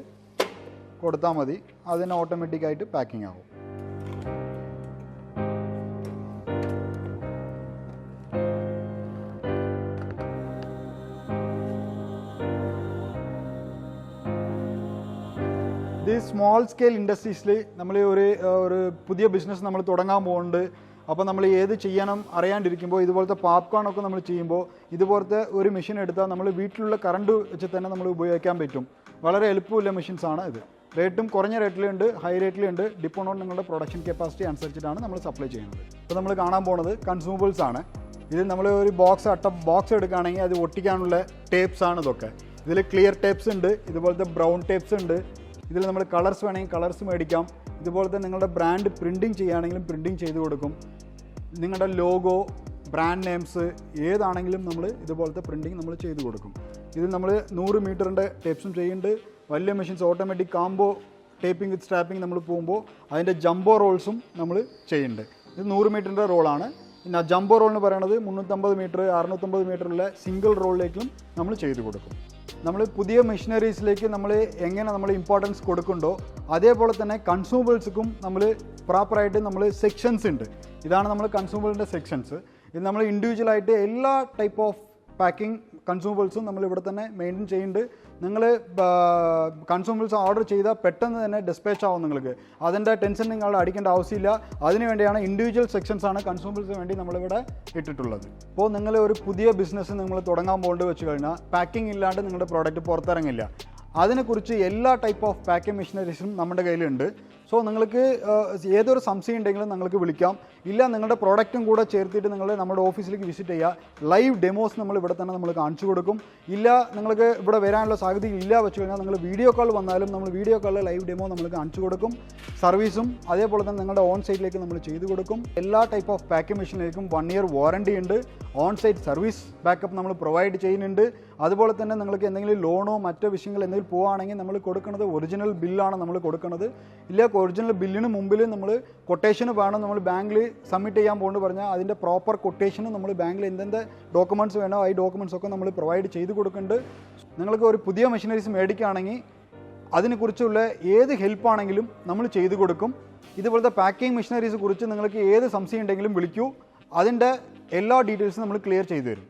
കൊടുത്താൽ മതി, അതിന് ഓട്ടോമാറ്റിക്കായിട്ട് പാക്കിംഗ് ആവും. ഇത് സ്മോൾ സ്കെയിൽ ഇൻഡസ്ട്രീസിൽ നമ്മൾ ഒരു പുതിയ ബിസിനസ് നമ്മൾ തുടങ്ങാൻ പോകുന്നുണ്ട്. അപ്പോൾ നമ്മൾ ഏത് ചെയ്യണം അറിയാണ്ടിരിക്കുമ്പോൾ ഇതുപോലത്തെ പോപ്കോണൊക്കെ നമ്മൾ ചെയ്യുമ്പോൾ ഇതുപോലത്തെ ഒരു മെഷീൻ എടുത്താൽ നമ്മൾ വീട്ടിലുള്ള കറണ്ട് വെച്ച് തന്നെ നമ്മൾ ഉപയോഗിക്കാൻ പറ്റും. വളരെ എളുപ്പമുള്ള മെഷീൻസാണ് ഇത്. റേറ്റും കുറഞ്ഞ റേറ്റിലുണ്ട്, ഹൈ റേറ്റിലുണ്ട്. ഡിപ്പെൻഡ് ഓൺ നിങ്ങളുടെ പ്രൊഡക്ഷൻ കപ്പാസിറ്റി അനുസരിച്ചിട്ടാണ് നമ്മൾ സപ്ലൈ ചെയ്യുന്നത്. ഇപ്പോൾ നമ്മൾ കാണാൻ പോകുന്നത് കൺസ്യൂമബിൾസ് ആണ്. ഇത് നമ്മൾ ഒരു ബോക്സ് എടുക്കുകയാണെങ്കിൽ അത് ഒട്ടിക്കാനുള്ള ടേപ്സ് ആണ് ഇതൊക്കെ. ഇതിൽ ക്ലിയർ ടേപ്സ് ഉണ്ട്, ഇതുപോലത്തെ ബ്രൗൺ ടേപ്സ് ഉണ്ട്. ഇതിൽ നമ്മൾ കളേഴ്സ് വേണമെങ്കിൽ കളേഴ്സ് മേടിക്കാം. ഇതുപോലത്തെ നിങ്ങളുടെ ബ്രാൻഡ് പ്രിൻറ്റിങ് ചെയ്യുകയാണെങ്കിലും പ്രിൻറ്റിങ് ചെയ്ത് കൊടുക്കും. നിങ്ങളുടെ ലോഗോ, ബ്രാൻഡ് നെയിംസ് ഏതാണെങ്കിലും നമ്മൾ ഇതുപോലത്തെ പ്രിൻറ്റിങ് നമ്മൾ ചെയ്ത് കൊടുക്കും. ഇത് നമ്മൾ 100 മീറ്ററിൻ്റെ ടേപ്സും ചെയ്യുന്നുണ്ട്. വലിയ മെഷീൻസ് ഓട്ടോമാറ്റിക് കാംബോ ടേപ്പിംഗ് വിത്ത് സ്ട്രാപ്പിംഗ് നമ്മൾ പോകുമ്പോൾ അതിൻ്റെ ജംബോ റോൾസും നമ്മൾ ചെയ്യുന്നുണ്ട്. ഇത് 100 മീറ്ററിൻ്റെ റോളാണ്. പിന്നെ ജംബോ റോൾ എന്ന് പറയുന്നത് 350 മീറ്റർ 650 മീറ്ററുള്ള സിംഗിൾ റോളിലേക്കും നമ്മൾ ചെയ്ത് കൊടുക്കും. നമ്മൾ പുതിയ മെഷീനറീസിലേക്ക് നമ്മൾ എങ്ങനെ നമ്മൾ ഇമ്പോർട്ടൻസ് കൊടുക്കുന്നുണ്ടോ അതേപോലെ തന്നെ കൺസ്യൂമബിൾസിനും നമ്മൾ പ്രോപ്പറായിട്ട് നമ്മൾ സെക്ഷൻസ് ഉണ്ട്. ഇതാണ് നമ്മൾ കൺസ്യൂമബിളിൻ്റെ സെക്ഷൻസ്. ഇത് നമ്മൾ ഇൻഡിവിജ്വലായിട്ട് എല്ലാ ടൈപ്പ് ഓഫ് പാക്കിംഗ് കൺസ്യൂമബിൾസും നമ്മൾ ഇവിടെ തന്നെ മെയിൻറ്റെയിൻ ചെയ്യുന്നുണ്ട്. നിങ്ങൾ കൺസ്യൂമബിൾസ് ഓർഡർ ചെയ്താൽ പെട്ടെന്ന് തന്നെ ഡിസ്പാച്ച് ആവും. നിങ്ങൾക്ക് അതിൻ്റെ ടെൻഷൻ നിങ്ങൾ അടിക്കേണ്ട ആവശ്യമില്ല. അതിനുവേണ്ടിയാണ് ഇൻഡിവിജ്വൽ സെക്ഷൻസാണ് കൺസ്യൂമബിൾസിന് വേണ്ടി നമ്മളിവിടെ ഇട്ടിട്ടുള്ളത്. ഇപ്പോൾ നിങ്ങൾ ഒരു പുതിയ ബിസിനസ് നിങ്ങൾ തുടങ്ങാൻ പോകേണ്ടി വെച്ച് കഴിഞ്ഞാൽ പാക്കിംഗ് ഇല്ലാണ്ട് നിങ്ങളുടെ പ്രോഡക്റ്റ് പുറത്തിറങ്ങില്ല. അതിനെക്കുറിച്ച് എല്ലാ ടൈപ്പ് ഓഫ് പാക്കിംഗ് മെഷീനറീസും നമ്മുടെ കയ്യിലുണ്ട്. സോ നിങ്ങൾക്ക് ഏതൊരു സംശയം ഉണ്ടെങ്കിലും നിങ്ങൾക്ക് വിളിക്കാം. ഇല്ല നിങ്ങളുടെ പ്രോഡക്റ്റും കൂടെ ചേർത്തിട്ട് നിങ്ങൾ നമ്മുടെ ഓഫീസിലേക്ക് വിസിറ്റ് ചെയ്യുക. ലൈവ് ഡെമോസ് നമ്മൾ ഇവിടെ തന്നെ നമ്മൾ കാണിച്ചു കൊടുക്കും. ഇല്ല നിങ്ങൾക്ക് ഇവിടെ വരാനുള്ള സാധ്യത ഇല്ല വെച്ച് കഴിഞ്ഞാൽ നിങ്ങൾ വീഡിയോ കോൾ വന്നാലും നമ്മൾ വീഡിയോ കോളിൽ ലൈവ് ഡെമോ നമ്മൾ കാണിച്ചു കൊടുക്കും. സർവീസും അതേപോലെ തന്നെ നിങ്ങളുടെ ഓൺ സൈറ്റിലേക്ക് നമ്മൾ ചെയ്തു കൊടുക്കും. എല്ലാ ടൈപ്പ് ഓഫ് പാക്കിംഗ് മെഷീനിലേക്കും 1 year വാറണ്ടി ഉണ്ട്. ഓൺ സൈറ്റ് സർവീസ് ബാക്കപ്പ് നമ്മൾ പ്രൊവൈഡ് ചെയ്യുന്നുണ്ട്. അതുപോലെ തന്നെ നിങ്ങൾക്ക് എന്തെങ്കിലും ലോണോ മറ്റോ വിഷയങ്ങൾ എന്തെങ്കിലും പോവുകയാണെങ്കിൽ നമ്മൾ കൊടുക്കുന്നത് ഒറിജിനൽ ബില്ലാണ് നമ്മൾ കൊടുക്കുന്നത്. ഇല്ല ഒറിജിനൽ ബില്ലിന് മുമ്പിൽ നമ്മൾ കൊട്ടേഷന് വേണം നമ്മൾ ബാങ്കിൽ സബ്മിറ്റ് ചെയ്യാൻ പോകേണ്ടി പറഞ്ഞാൽ അതിൻ്റെ പ്രോപ്പർ കൊട്ടേഷന് നമ്മൾ ബാങ്കിൽ എന്തെന്ത് ഡോക്യുമെൻറ്റ്സ് വേണോ ഈ ഡോക്യുമെൻറ്റ്സ് ഒക്കെ നമ്മൾ പ്രൊവൈഡ് ചെയ്ത് കൊടുക്കുന്നുണ്ട്. നിങ്ങൾക്ക് ഒരു പുതിയ മെഷീനറീസ് മേടിക്കുകയാണെങ്കിൽ അതിനെക്കുറിച്ചുള്ള ഏത് ഹെൽപ്പാണെങ്കിലും നമ്മൾ ചെയ്തു കൊടുക്കും. ഇതുപോലത്തെ പാക്കിംഗ് മെഷീനറീസ് കുറിച്ച് നിങ്ങൾക്ക് ഏത് സംശയം ഉണ്ടെങ്കിലും വിളിക്കൂ. അതിൻ്റെ എല്ലാ ഡീറ്റെയിൽസും നമ്മൾ ക്ലിയർ ചെയ്തു തരും.